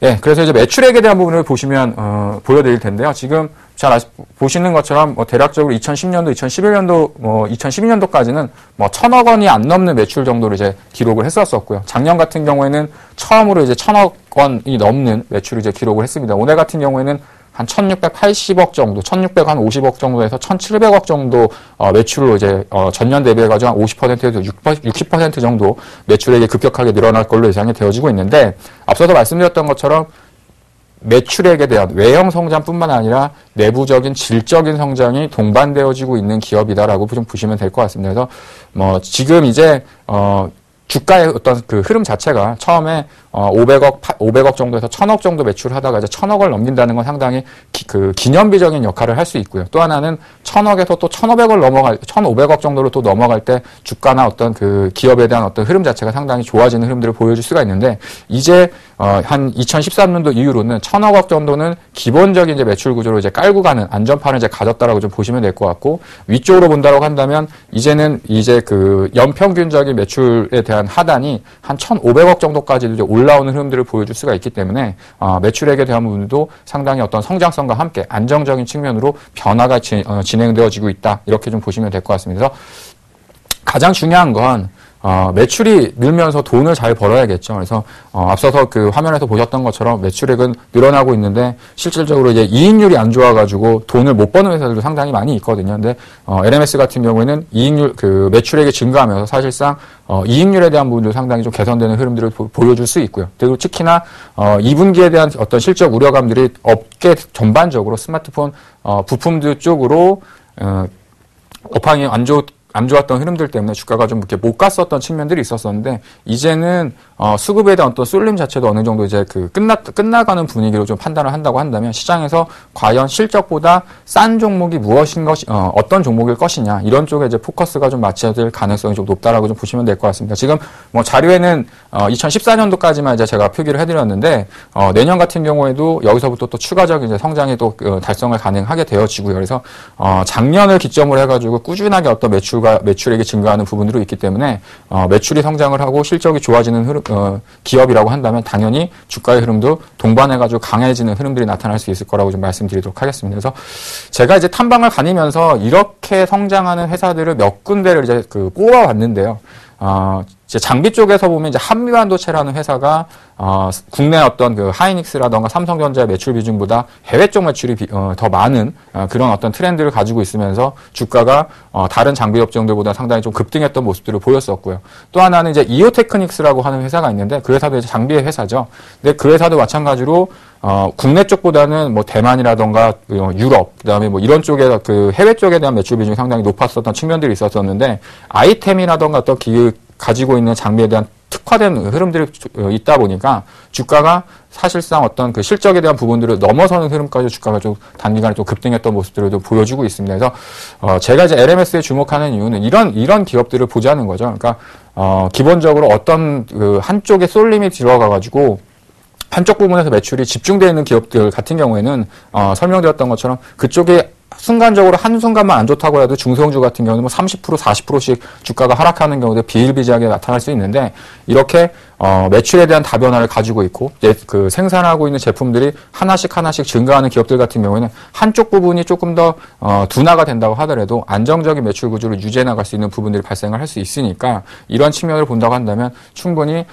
예, 그래서 이제 매출액에 대한 부분을 보시면 보여드릴 텐데요. 지금 잘 보시는 것처럼 대략적으로 2010년도, 2011년도, 2012년도까지는 1,000억 원이 안 넘는 매출 정도로 이제 기록을 했었었고요. 작년 같은 경우에는 처음으로 이제 1,000억 원이 넘는 매출을 이제 기록을 했습니다. 올해 같은 경우에는 한 1,680억 정도, 1,650억 정도에서 1,700억 정도 매출로 이제 전년 대비해가지고 한 50%에서 60% 정도 매출액이 급격하게 늘어날 걸로 예상이 되어지고 있는데 앞서서 말씀드렸던 것처럼 매출액에 대한 외형 성장뿐만 아니라 내부적인 질적인 성장이 동반되어지고 있는 기업이다라고 좀 보시면 될 것 같습니다. 그래서 지금 이제 주가의 어떤 그 흐름 자체가 처음에 500억 정도에서 1,000억 정도 매출하다가 이제 1,000억을 넘긴다는 건 상당히 기념비적인 역할을 할 수 있고요. 또 하나는 1,000억에서 또 1,500억 정도로 또 넘어갈 때 주가나 어떤 그 기업에 대한 어떤 흐름 자체가 상당히 좋아지는 흐름들을 보여줄 수가 있는데 이제 한 2013년도 이후로는 1,000억 원 정도는 기본적인 이제 매출 구조로 이제 깔고 가는 안전판을 이제 가졌다라고 좀 보시면 될 것 같고 위쪽으로 본다고 한다면 이제는 이제 그 연평균적인 매출에 대한 하단이 한 1,500억 정도까지도 이제 올라오는 흐름들을 보여줄 수가 있기 때문에 매출액에 대한 부분도 상당히 어떤 성장성과 함께 안정적인 측면으로 변화가 진행되어지고 있다. 이렇게 좀 보시면 될 것 같습니다. 그래서 가장 중요한 건 매출이 늘면서 돈을 잘 벌어야겠죠. 그래서 앞서서 그 화면에서 보셨던 것처럼 매출액은 늘어나고 있는데 실질적으로 이제 이익률이 안 좋아가지고 돈을 못 버는 회사들도 상당히 많이 있거든요. 근데 LMS 같은 경우에는 이익률 그 매출액이 증가하면서 사실상 이익률에 대한 부분도 상당히 좀 개선되는 흐름들을 보여줄 수 있고요. 그리고 특히나 2분기에 대한 어떤 실적 우려감들이 업계 전반적으로 스마트폰 부품들 쪽으로 업황이 안 좋았던 흐름들 때문에 주가가 좀 이렇게 못 갔었던 측면들이 있었었는데 이제는 수급에 대한 어떤 쏠림 자체도 어느 정도 이제 그 끝나가는 분위기로 좀 판단을 한다고 한다면 시장에서 과연 실적보다 싼 종목이 어떤 종목일 것이냐 이런 쪽에 이제 포커스가 좀 맞춰질 가능성이 좀 높다라고 좀 보시면 될 것 같습니다. 지금 자료에는 2014년도까지만 이제 제가 표기를 해드렸는데 내년 같은 경우에도 여기서부터 또 추가적인 이제 성장이 또 달성을 가능하게 되어지고요. 그래서 작년을 기점으로 해가지고 꾸준하게 어떤 매출액이 증가하는 부분들이 있기 때문에 매출이 성장을 하고 실적이 좋아지는 기업이라고 한다면 당연히 주가의 흐름도 동반해가지고 강해지는 흐름들이 나타날 수 있을 거라고 좀 말씀드리도록 하겠습니다. 그래서 제가 이제 탐방을 다니면서 이렇게 성장하는 회사들을 몇 군데를 이제 뽑아봤는데요. 이제 장비 쪽에서 보면 이제 한미반도체라는 회사가 국내 어떤 그 하이닉스라던가 삼성전자의 매출 비중보다 해외 쪽 매출이 더 많은 그런 어떤 트렌드를 가지고 있으면서 주가가 다른 장비 업종들보다 상당히 좀 급등했던 모습들을 보였었고요. 또 하나는 이제 이오테크닉스라고 하는 회사가 있는데 그 회사도 이제 장비의 회사죠. 근데 그 회사도 마찬가지로 국내 쪽보다는 대만이라던가 유럽, 그다음에 이런 쪽에 그 해외 쪽에 대한 매출 비중이 상당히 높았었던 측면들이 있었었는데 아이템이라던가 어떤 가지고 있는 장비에 대한 특화된 흐름들이 있다 보니까 주가가 사실상 어떤 그 실적에 대한 부분들을 넘어서는 흐름까지 주가가 좀 단기간에 좀 급등했던 모습들을 좀 보여주고 있습니다. 그래서 제가 이제 LMS에 주목하는 이유는 이런 기업들을 보자는 거죠. 그러니까 기본적으로 어떤 그 한쪽에 쏠림이 들어가가지고 한쪽 부분에서 매출이 집중되어 있는 기업들 같은 경우에는 설명드렸던 것처럼 그쪽에 순간적으로 한순간만 안 좋다고 해도 중소형주 같은 경우는 뭐 30%, 40%씩 주가가 하락하는 경우도 비일비재하게 나타날 수 있는데 이렇게 매출에 대한 다변화를 가지고 있고 그 생산하고 있는 제품들이 하나씩 증가하는 기업들 같은 경우에는 한쪽 부분이 조금 더 둔화가 된다고 하더라도 안정적인 매출 구조를 유지해 나갈 수 있는 부분들이 발생을 할 수 있으니까 이런 측면을 본다고 한다면 충분히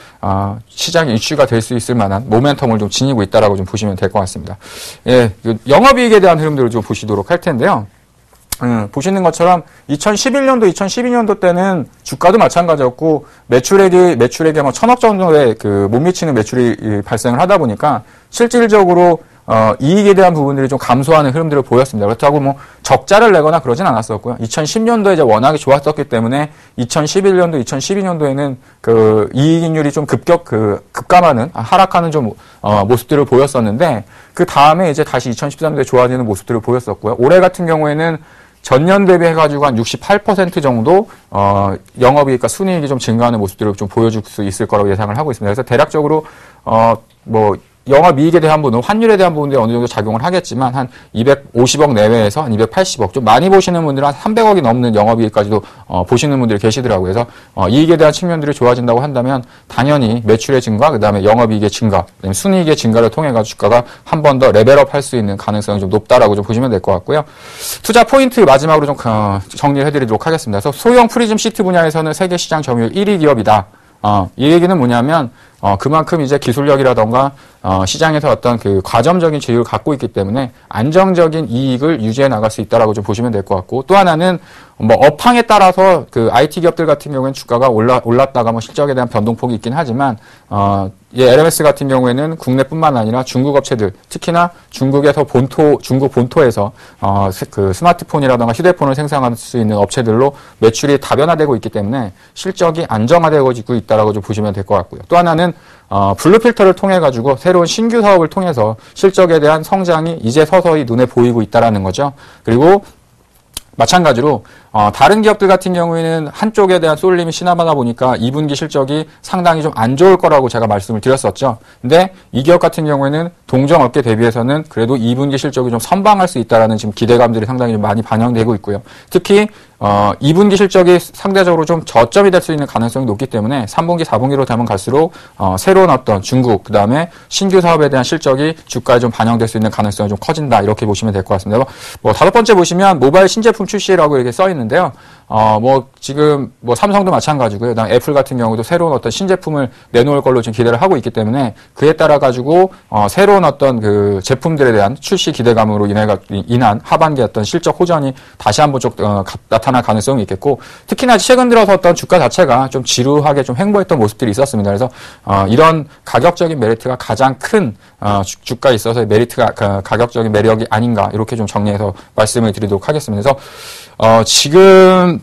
시장이 이슈가 될 수 있을 만한 모멘텀을 좀 지니고 있다라고 좀 보시면 될 것 같습니다. 예, 영업이익에 대한 흐름들을 좀 보시도록 할 텐데요. 보시는 것처럼 2011년도, 2012년도 때는 주가도 마찬가지였고 매출액이 뭐 1,000억 정도의 그 못 미치는 매출이 발생을 하다 보니까 실질적으로 이익에 대한 부분들이 좀 감소하는 흐름들을 보였습니다. 그렇다고 뭐 적자를 내거나 그러진 않았었고요. 2010년도에 이제 워낙에 좋았었기 때문에 2011년도, 2012년도에는 그 이익률이 좀 급감하는, 하락하는 좀 모습들을 보였었는데 그 다음에 이제 다시 2013년도에 좋아지는 모습들을 보였었고요. 올해 같은 경우에는 전년 대비해가지고 한 68% 정도, 영업이익과 순이익이 좀 증가하는 모습들을 좀 보여줄 수 있을 거라고 예상을 하고 있습니다. 그래서 대략적으로, 영업이익에 대한 부분, 환율에 대한 부분들이 어느 정도 작용을 하겠지만, 한 250억 내외에서 한 280억, 좀 많이 보시는 분들은 한 300억이 넘는 영업이익까지도, 보시는 분들이 계시더라고요. 그래서, 이익에 대한 측면들이 좋아진다고 한다면, 당연히 매출의 증가, 그 다음에 영업이익의 증가, 그다음에 순이익의 증가를 통해가지고 주가가 한 번 더 레벨업 할 수 있는 가능성이 좀 높다라고 좀 보시면 될 것 같고요. 투자 포인트 마지막으로 좀 정리를 해드리도록 하겠습니다. 그래서 소형 프리즘 시트 분야에서는 세계 시장 점유율 1위 기업이다. 이 얘기는 뭐냐면, 그만큼 이제 기술력이라던가, 시장에서 어떤 그 과점적인 지위를 갖고 있기 때문에 안정적인 이익을 유지해 나갈 수 있다라고 좀 보시면 될 것 같고, 또 하나는 뭐 업황에 따라서 그 IT 기업들 같은 경우에는 주가가 올랐다가 뭐 실적에 대한 변동폭이 있긴 하지만, LMS 같은 경우에는 국내뿐만 아니라 중국 업체들, 특히나 중국에서 중국 본토에서, 그 스마트폰이라던가 휴대폰을 생산할 수 있는 업체들로 매출이 다변화되고 있기 때문에 실적이 안정화되고 있다라고 좀 보시면 될 것 같고요. 또 하나는 블루 필터를 통해 가지고 새로운 신규 사업을 통해서 실적에 대한 성장이 이제 서서히 눈에 보이고 있다라는 거죠. 그리고 마찬가지로 다른 기업들 같은 경우에는 한쪽에 대한 쏠림이 심하다 보니까 2분기 실적이 상당히 좀 안 좋을 거라고 제가 말씀을 드렸었죠. 근데 이 기업 같은 경우에는 동종 업계 대비해서는 그래도 2분기 실적이 좀 선방할 수 있다라는 지금 기대감들이 상당히 좀 많이 반영되고 있고요. 특히 2분기 실적이 상대적으로 좀 저점이 될 수 있는 가능성이 높기 때문에 3분기, 4분기로 되면 갈수록 새로운 어떤 중국, 그 다음에 신규 사업에 대한 실적이 주가에 좀 반영될 수 있는 가능성이 좀 커진다, 이렇게 보시면 될 것 같습니다. 뭐 다섯 번째 보시면 모바일 신제품 출시라고 이렇게 써 있는데요. 지금 삼성도 마찬가지고요. 그다음 애플 같은 경우도 새로운 어떤 신제품을 내놓을 걸로 지금 기대를 하고 있기 때문에 그에 따라 가지고 새로운 어떤 그 제품들에 대한 출시 기대감으로 인한 하반기 어떤 실적 호전이 다시 한번 좀 나타날 가능성이 있겠고, 특히나 최근 들어서 어떤 주가 자체가 좀 지루하게 좀 횡보했던 모습들이 있었습니다. 그래서 이런 가격적인 메리트가 가장 큰 주가에 있어서 메리트가 가격적인 매력이 아닌가, 이렇게 좀 정리해서 말씀을 드리도록 하겠습니다. 그래서 지금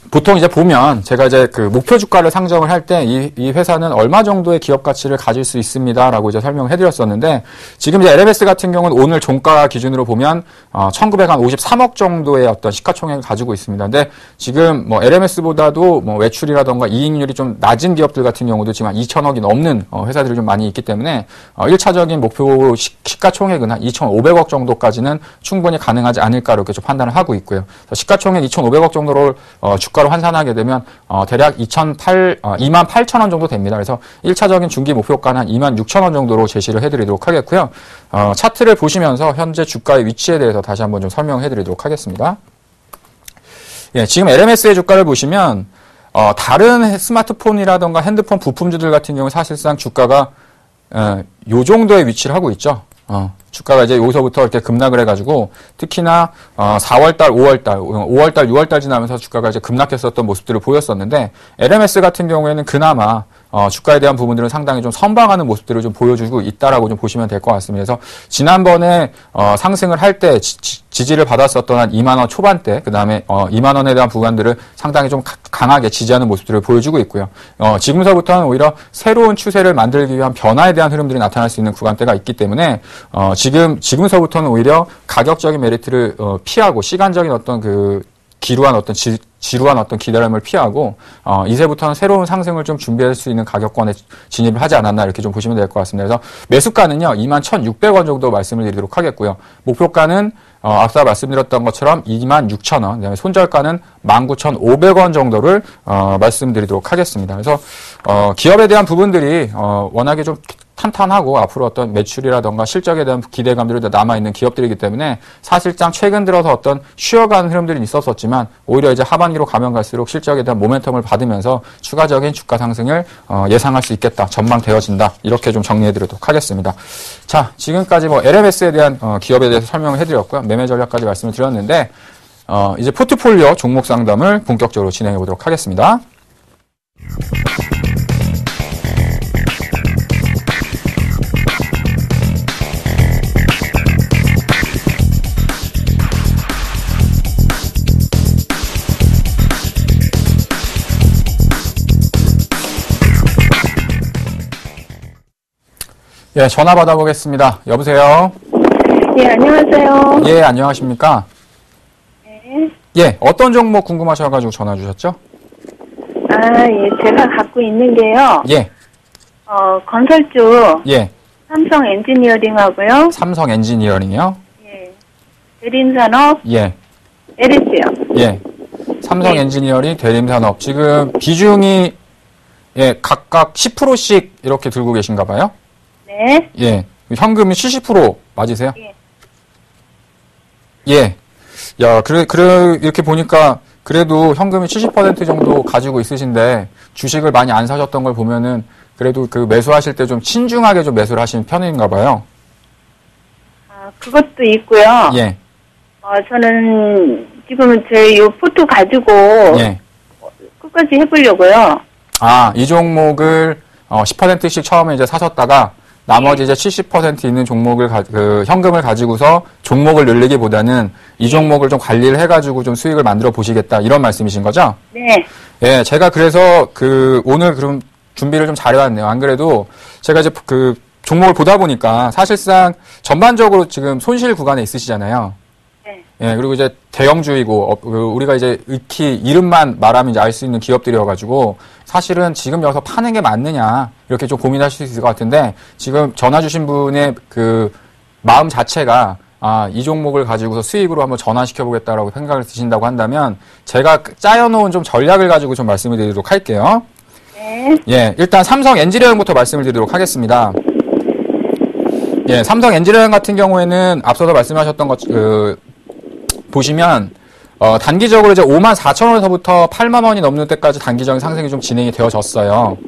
보통 이제 보면 제가 이제 그 목표 주가를 상정을 할 때 이 회사는 얼마 정도의 기업 가치를 가질 수 있습니다라고 이제 설명을 해드렸었는데, 지금 이제 LMS 같은 경우는 오늘 종가 기준으로 보면 1953억 정도의 어떤 시가총액을 가지고 있습니다. 근데 지금 뭐 LMS보다도 뭐 매출이라던가 이익률이 좀 낮은 기업들 같은 경우도 지금 한 2천억이 넘는 회사들이 좀 많이 있기 때문에 1차적인 목표 시가총액은 한 2,500억 정도까지는 충분히 가능하지 않을까, 이렇게 좀 판단을 하고 있고요. 시가총액 2,500억 정도를 주가로 환산하게 되면 대략 28,000원 정도 됩니다. 그래서 1차적인 중기 목표가는 한 26,000원 정도로 제시를 해드리도록 하겠고요. 차트를 보시면서 현재 주가의 위치에 대해서 다시 한번 좀 설명해드리도록 하겠습니다. 예, 지금 LMS의 주가를 보시면 다른 스마트폰이라던가 핸드폰 부품주들 같은 경우 사실상 주가가 요 정도의 위치를 하고 있죠. 주가가 이제 여기서부터 이렇게 급락을 해가지고, 특히나 4월달, 5월달, 6월달 지나면서 주가가 이제 급락했었던 모습들을 보였었는데, LMS 같은 경우에는 그나마 주가에 대한 부분들은 상당히 좀 선방하는 모습들을 좀 보여주고 있다라고 좀 보시면 될 것 같습니다. 그래서 지난번에 상승을 할 때 지지를 받았었던 한 2만 원 초반대, 그 다음에 2만 원에 대한 구간들을 상당히 좀 강하게 지지하는 모습들을 보여주고 있고요. 지금서부터는 오히려 새로운 추세를 만들기 위한 변화에 대한 흐름들이 나타날 수 있는 구간대가 있기 때문에 지금서부터는 오히려 가격적인 메리트를 피하고 시간적인 어떤 그 지루한 어떤 기다림을 피하고 이제부터는 새로운 상승을 좀 준비할 수 있는 가격권에 진입을 하지 않았나 이렇게 좀 보시면 될 것 같습니다. 그래서 매수가는요 21,600원 정도 말씀을 드리도록 하겠고요. 목표가는 앞서 말씀드렸던 것처럼 26,000원, 그다음에 손절가는 19,500원 정도를 말씀드리도록 하겠습니다. 그래서 기업에 대한 부분들이 워낙에 좀 탄탄하고 앞으로 어떤 매출이라던가 실적에 대한 기대감들이 남아있는 기업들이기 때문에 사실상 최근 들어서 어떤 쉬어가는 흐름들이 있었었지만 오히려 이제 하반기로 가면 갈수록 실적에 대한 모멘텀을 받으면서 추가적인 주가 상승을 예상할 수 있겠다, 전망되어진다, 이렇게 좀 정리해드리도록 하겠습니다. 자, 지금까지 LMS에 대한 기업에 대해서 설명을 해드렸고요. 매매 전략까지 말씀을 드렸는데 이제 포트폴리오 종목 상담을 본격적으로 진행해 보도록 하겠습니다. 예, 전화 받아보겠습니다. 여보세요? 예, 안녕하세요. 예, 안녕하십니까? 네. 예, 어떤 종목 궁금하셔가지고 전화 주셨죠? 예, 제가 갖고 있는 게요. 예. 건설주. 예. 삼성 엔지니어링하고요. 삼성 엔지니어링이요? 예. 대림산업. 예. LS요. 예. 삼성 네. 엔지니어링, 대림산업. 지금 비중이, 예, 각각 10%씩 이렇게 들고 계신가 봐요? 네. 예. 현금이 70% 맞으세요? 예. 예. 야, 이렇게 보니까 그래도 현금이 70% 정도 가지고 있으신데 주식을 많이 안 사셨던 걸 보면은 그래도 그 매수하실 때 좀 신중하게 좀 매수를 하시는 편인가 봐요. 그것도 있고요. 예. 저는 지금은 제 요 포트 가지고 예. 끝까지 해보려고요. 이 종목을 10%씩 처음에 이제 사셨다가 나머지 이제 70% 있는 종목을 현금을 가지고서 종목을 늘리기보다는 이 종목을 좀 관리를 해가지고 좀 수익을 만들어 보시겠다, 이런 말씀이신 거죠? 네. 예, 제가 그래서 오늘 그럼 준비를 좀 잘해왔네요. 안 그래도 제가 이제 종목을 보다 보니까 사실상 전반적으로 지금 손실 구간에 있으시잖아요. 네. 예, 그리고 이제 대형주이고, 우리가 이제 익히 이름만 말하면 이제 알 수 있는 기업들이어가지고, 사실은 지금 여기서 파는 게 맞느냐, 이렇게 좀 고민하실 수 있을 것 같은데, 지금 전화 주신 분의 마음 자체가, 이 종목을 가지고서 수익으로 한번 전환시켜보겠다라고 생각을 드신다고 한다면, 제가 짜여놓은 좀 전략을 가지고 좀 말씀을 드리도록 할게요. 네. 예, 일단 삼성 엔지니어링부터 말씀을 드리도록 하겠습니다. 예, 삼성 엔지니어링 같은 경우에는 앞서서 말씀하셨던 것, 보시면, 단기적으로 이제 54,000원에서부터 8만원이 넘는 때까지 단기적인 상승이 좀 진행이 되어졌어요.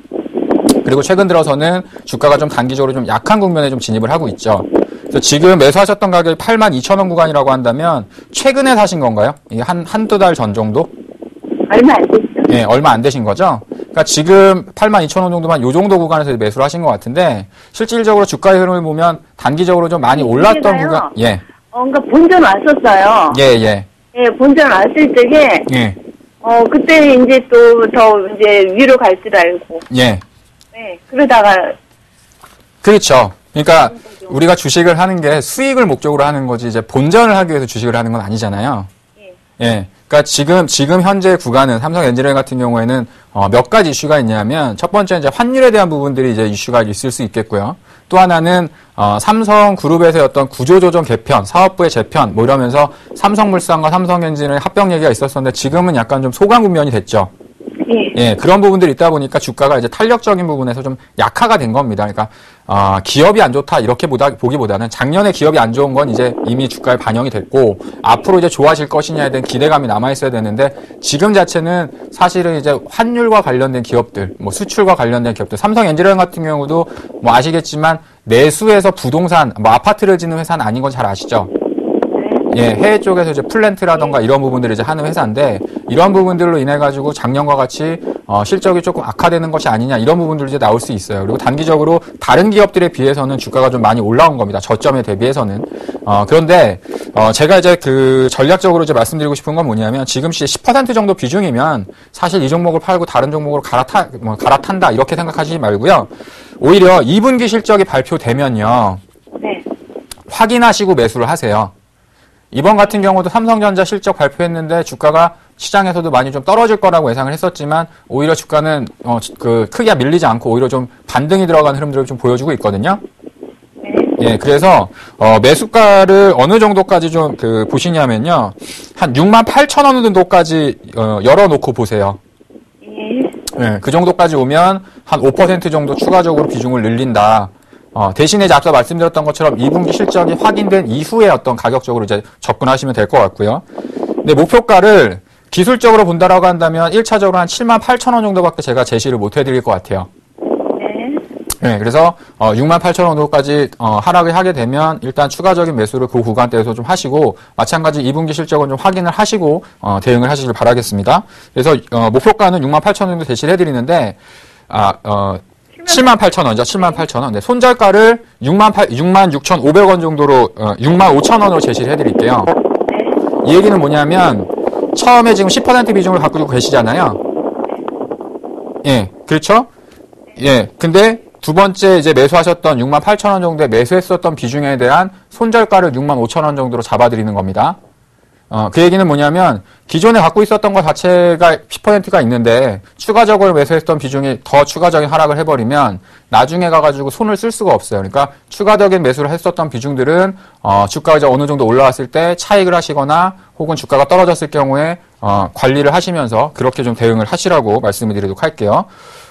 그리고 최근 들어서는 주가가 좀 단기적으로 좀 약한 국면에 좀 진입을 하고 있죠. 그래서 지금 매수하셨던 가격이 82,000원 구간이라고 한다면, 최근에 사신 건가요? 이게 한두 달 전 정도? 얼마 안 됐죠. 예, 얼마 안 되신 거죠? 그러니까 지금 82,000원 정도만 요 정도 구간에서 매수를 하신 것 같은데, 실질적으로 주가의 흐름을 보면 단기적으로 좀 많이 올랐던 구간, 예. 그러니까 본전 왔었어요. 예, 예. 예, 본전 왔을 때게, 예. 그때 이제 또 더 이제 위로 갈 줄 알고. 예. 네, 그러다가. 그렇죠. 그러니까 우리가 주식을 하는 게 수익을 목적으로 하는 거지, 이제 본전을 하기 위해서 주식을 하는 건 아니잖아요. 예. 예. 그러니까 지금 현재 구간은 삼성 엔지니어링 같은 경우에는 몇 가지 이슈가 있냐면, 첫 번째 이제 환율에 대한 부분들이 이제 이슈가 있을 수 있겠고요. 또 하나는 삼성 그룹에서의 어떤 구조조정 개편, 사업부의 재편, 뭐 이러면서 삼성물산과 삼성엔진의 합병 얘기가 있었었는데, 지금은 약간 좀 소강 국면이 됐죠. 예, 그런 부분들이 있다 보니까 주가가 이제 탄력적인 부분에서 좀 약화가 된 겁니다. 그러니까 기업이 안 좋다 이렇게 보기보다는 작년에 기업이 안 좋은 건 이제 이미 주가에 반영이 됐고, 앞으로 이제 좋아질 것이냐에 대한 기대감이 남아 있어야 되는데, 지금 자체는 사실은 이제 환율과 관련된 기업들, 뭐 수출과 관련된 기업들, 삼성 엔지니어링 같은 경우도 뭐 아시겠지만 내수에서 부동산, 뭐 아파트를 짓는 회사는 아닌 건 잘 아시죠? 예, 해외 쪽에서 이제 플랜트라던가 이런 부분들을 이제 하는 회사인데, 이런 부분들로 인해 가지고 작년과 같이 실적이 조금 악화되는 것이 아니냐, 이런 부분들이 이제 나올 수 있어요. 그리고 단기적으로 다른 기업들에 비해서는 주가가 좀 많이 올라온 겁니다. 저점에 대비해서는. 그런데 제가 이제 전략적으로 이제 말씀드리고 싶은 건 뭐냐면, 지금 10% 정도 비중이면 사실 이 종목을 팔고 다른 종목으로 갈아탄다 이렇게 생각하시지 말고요. 오히려 2분기 실적이 발표되면요, 네. 확인하시고 매수를 하세요. 이번 같은 경우도 삼성전자 실적 발표했는데 주가가 시장에서도 많이 좀 떨어질 거라고 예상을 했었지만 오히려 주가는 크게 밀리지 않고 오히려 좀 반등이 들어가는 흐름들을 좀 보여주고 있거든요. 예, 그래서 매수가를 어느 정도까지 좀 보시냐면요. 한 68,000원 정도까지 열어놓고 보세요. 예, 그 정도까지 오면 한 5% 정도 추가적으로 비중을 늘린다. 대신에 이제 앞서 말씀드렸던 것처럼 2분기 실적이 확인된 이후에 어떤 가격적으로 이제 접근하시면 될 것 같고요. 근데 목표가를 기술적으로 본다라고 한다면 1차적으로 한 78,000원 정도밖에 제가 제시를 못 해드릴 것 같아요. 네, 그래서 68,000원 정도까지 하락을 하게 되면 일단 추가적인 매수를 그 구간대에서 좀 하시고 마찬가지 2분기 실적은 좀 확인을 하시고 대응을 하시길 바라겠습니다. 그래서 목표가는 68,000원 정도 제시를 해드리는데 78,000원이죠. 78,000원. 네, 손절가를 66,500원 정도로 65,000원으로 제시를 해드릴게요. 이 얘기는 뭐냐면 처음에 지금 10% 비중을 갖고 계시잖아요. 예, 그렇죠? 예, 근데 두 번째 이제 매수하셨던 68,000원 정도에 매수했었던 비중에 대한 손절가를 65,000원 정도로 잡아드리는 겁니다. 그 얘기는 뭐냐면 기존에 갖고 있었던 것 자체가 10%가 있는데 추가적으로 매수했던 비중이 더 추가적인 하락을 해버리면 나중에 가가지고 손을 쓸 수가 없어요. 그러니까 추가적인 매수를 했었던 비중들은 주가가 이제 어느 정도 올라왔을 때 차익을 하시거나 혹은 주가가 떨어졌을 경우에 관리를 하시면서 그렇게 좀 대응을 하시라고 말씀을 드리도록 할게요.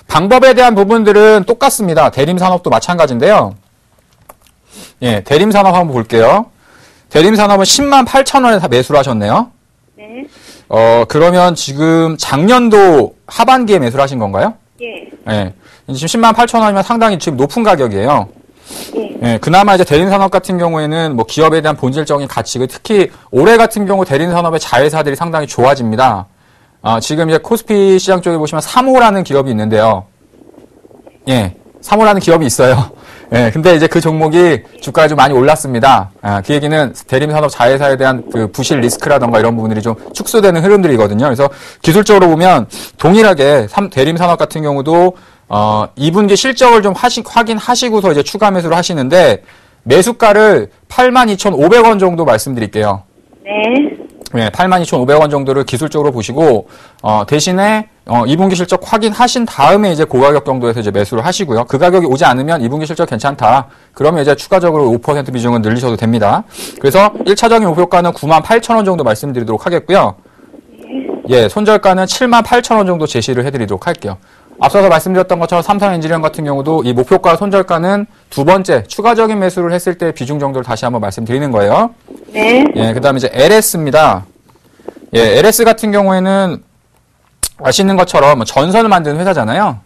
방법에 대한 부분들은 똑같습니다. 대림산업도 마찬가지인데요. 예, 대림산업 한번 볼게요. 대림산업은 108,000원에 다 매수를 하셨네요. 네. 그러면 지금 작년도 하반기에 매수를 하신 건가요? 예. 예. 지금 108,000원이면 상당히 지금 높은 가격이에요. 예. 예, 그나마 이제 대림산업 같은 경우에는 뭐 기업에 대한 본질적인 가치, 특히 올해 같은 경우 대림산업의 자회사들이 상당히 좋아집니다. 지금 이제 코스피 시장 쪽에 보시면 3호라는 기업이 있는데요. 예, 3호라는 기업이 있어요. 예, 근데 이제 그 종목이 주가가 좀 많이 올랐습니다. 그 얘기는 대림산업 자회사에 대한 그 부실 리스크라던가 이런 부분들이 좀 축소되는 흐름들이거든요. 그래서 기술적으로 보면 동일하게 대림산업 같은 경우도 2분기 실적을 좀 확인하시고서 이제 추가 매수를 하시는데 매수가를 82,500원 정도 말씀드릴게요. 네. 네, 82,500원 정도를 기술적으로 보시고 대신에 2분기 실적 확인하신 다음에 이제 고가격 정도에서 이제 매수를 하시고요. 그 가격이 오지 않으면 2분기 실적 괜찮다. 그러면 이제 추가적으로 5% 비중은 늘리셔도 됩니다. 그래서 1차적인 목표가는 98,000원 정도 말씀드리도록 하겠고요. 예, 손절가는 78,000원 정도 제시를 해드리도록 할게요. 앞서서 말씀드렸던 것처럼 삼성엔지니어링 같은 경우도 이 목표가 손절가는 두 번째 추가적인 매수를 했을 때 비중 정도를 다시 한번 말씀드리는 거예요. 네. 예, 그 다음에 이제 LS입니다. 예, LS 같은 경우에는 아시는 것처럼 전선을 만드는 회사잖아요.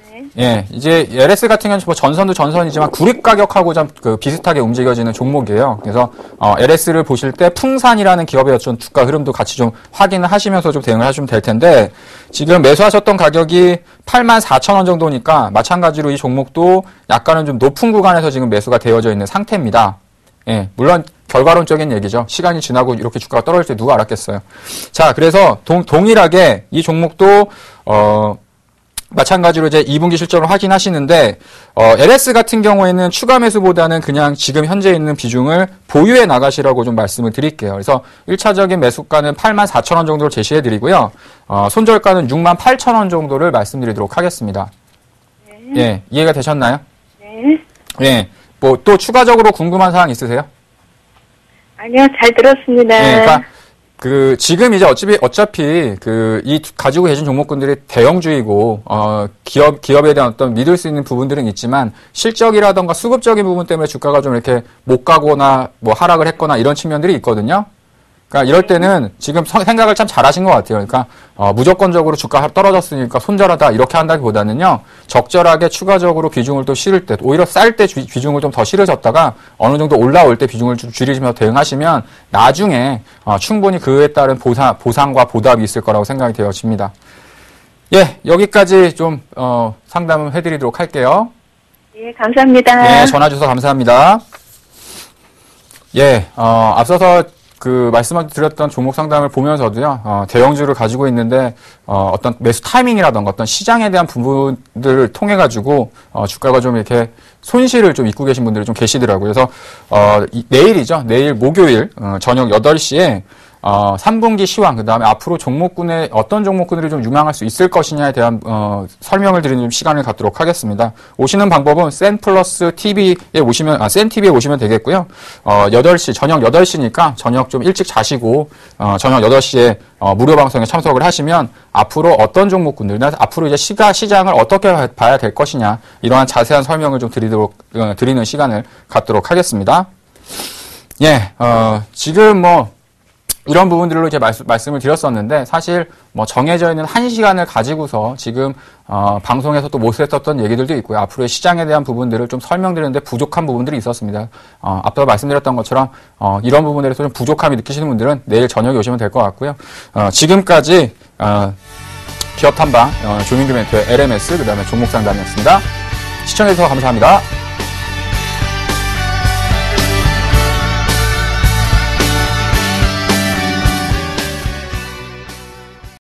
네. 예, 이제 LS 같은 경우는 뭐 전선도 전선이지만 구립 가격하고 좀 비슷하게 움직여지는 종목이에요. 그래서 LS를 보실 때 풍산이라는 기업의 어떤 주가 흐름도 같이 좀 확인을 하시면서 좀 대응을 하시면 될 텐데 지금 매수하셨던 가격이 84,000원 정도니까 마찬가지로 이 종목도 약간은 좀 높은 구간에서 지금 매수가 되어져 있는 상태입니다. 예, 물론 결과론적인 얘기죠. 시간이 지나고 이렇게 주가가 떨어질 때 누가 알았겠어요. 자, 그래서 동일하게 이 종목도 마찬가지로 이제 2분기 실적을 확인하시는데 LS 같은 경우에는 추가 매수보다는 그냥 지금 현재 있는 비중을 보유해 나가시라고 좀 말씀을 드릴게요. 그래서 1차적인 매수가는 84,000원 정도를 제시해 드리고요. 손절가는 68,000원 정도를 말씀드리도록 하겠습니다. 네. 예, 이해가 되셨나요? 네. 예. 뭐 또 추가적으로 궁금한 사항 있으세요? 아니요, 잘 들었습니다. 예, 그러니까 지금 이제 어차피 이 가지고 계신 종목군들이 대형주이고 기업에 대한 어떤 믿을 수 있는 부분들은 있지만 실적이라던가 수급적인 부분 때문에 주가가 좀 이렇게 못 가거나 뭐 하락을 했거나 이런 측면들이 있거든요. 그러니까 이럴 때는 지금 생각을 참 잘하신 것 같아요. 그러니까 무조건적으로 주가가 떨어졌으니까 손절하다 이렇게 한다기보다는요. 적절하게 추가적으로 비중을 또 실을 때 오히려 쌀 때 비중을 좀 더 실으셨다가 어느 정도 올라올 때 비중을 좀 줄이시면서 대응하시면 나중에 충분히 그에 따른 보상과 보답이 있을 거라고 생각이 되어집니다. 예, 여기까지 좀 상담을 해드리도록 할게요. 예, 감사합니다. 예, 전화 주셔서 감사합니다. 예, 앞서서 말씀드렸던 종목 상담을 보면서도요, 대형주를 가지고 있는데, 어떤 매수 타이밍이라던가 어떤 시장에 대한 부분들을 통해가지고, 주가가 좀 이렇게 손실을 좀 입고 계신 분들이 좀 계시더라고요. 그래서, 내일이죠. 내일 목요일, 저녁 8시에, 3분기 시황, 그 다음에 앞으로 종목군에 어떤 종목군들이 좀 유망할 수 있을 것이냐에 대한 설명을 드리는 좀 시간을 갖도록 하겠습니다. 오시는 방법은 센플러스 TV에 오시면, 센TV에 오시면 되겠고요. 8시, 저녁 8시니까 저녁 좀 일찍 자시고, 저녁 8시에 무료 방송에 참석을 하시면 앞으로 어떤 종목군들, 앞으로 이제 시장을 어떻게 봐야 될 것이냐, 이러한 자세한 설명을 좀 드리는 시간을 갖도록 하겠습니다. 예, 지금 이런 부분들로 이제 말씀을 드렸었는데, 사실 정해져 있는 1시간을 가지고서 지금 방송에서 또 못했었던 얘기들도 있고요. 앞으로의 시장에 대한 부분들을 좀 설명드리는데 부족한 부분들이 있었습니다. 앞서 말씀드렸던 것처럼 이런 부분에 대해서 좀 부족함이 느끼시는 분들은 내일 저녁에 오시면 될 것 같고요. 지금까지 기업 탐방 조민규 멘토의 LMS, 그다음에 종목 상담이었습니다. 시청해주셔서 감사합니다.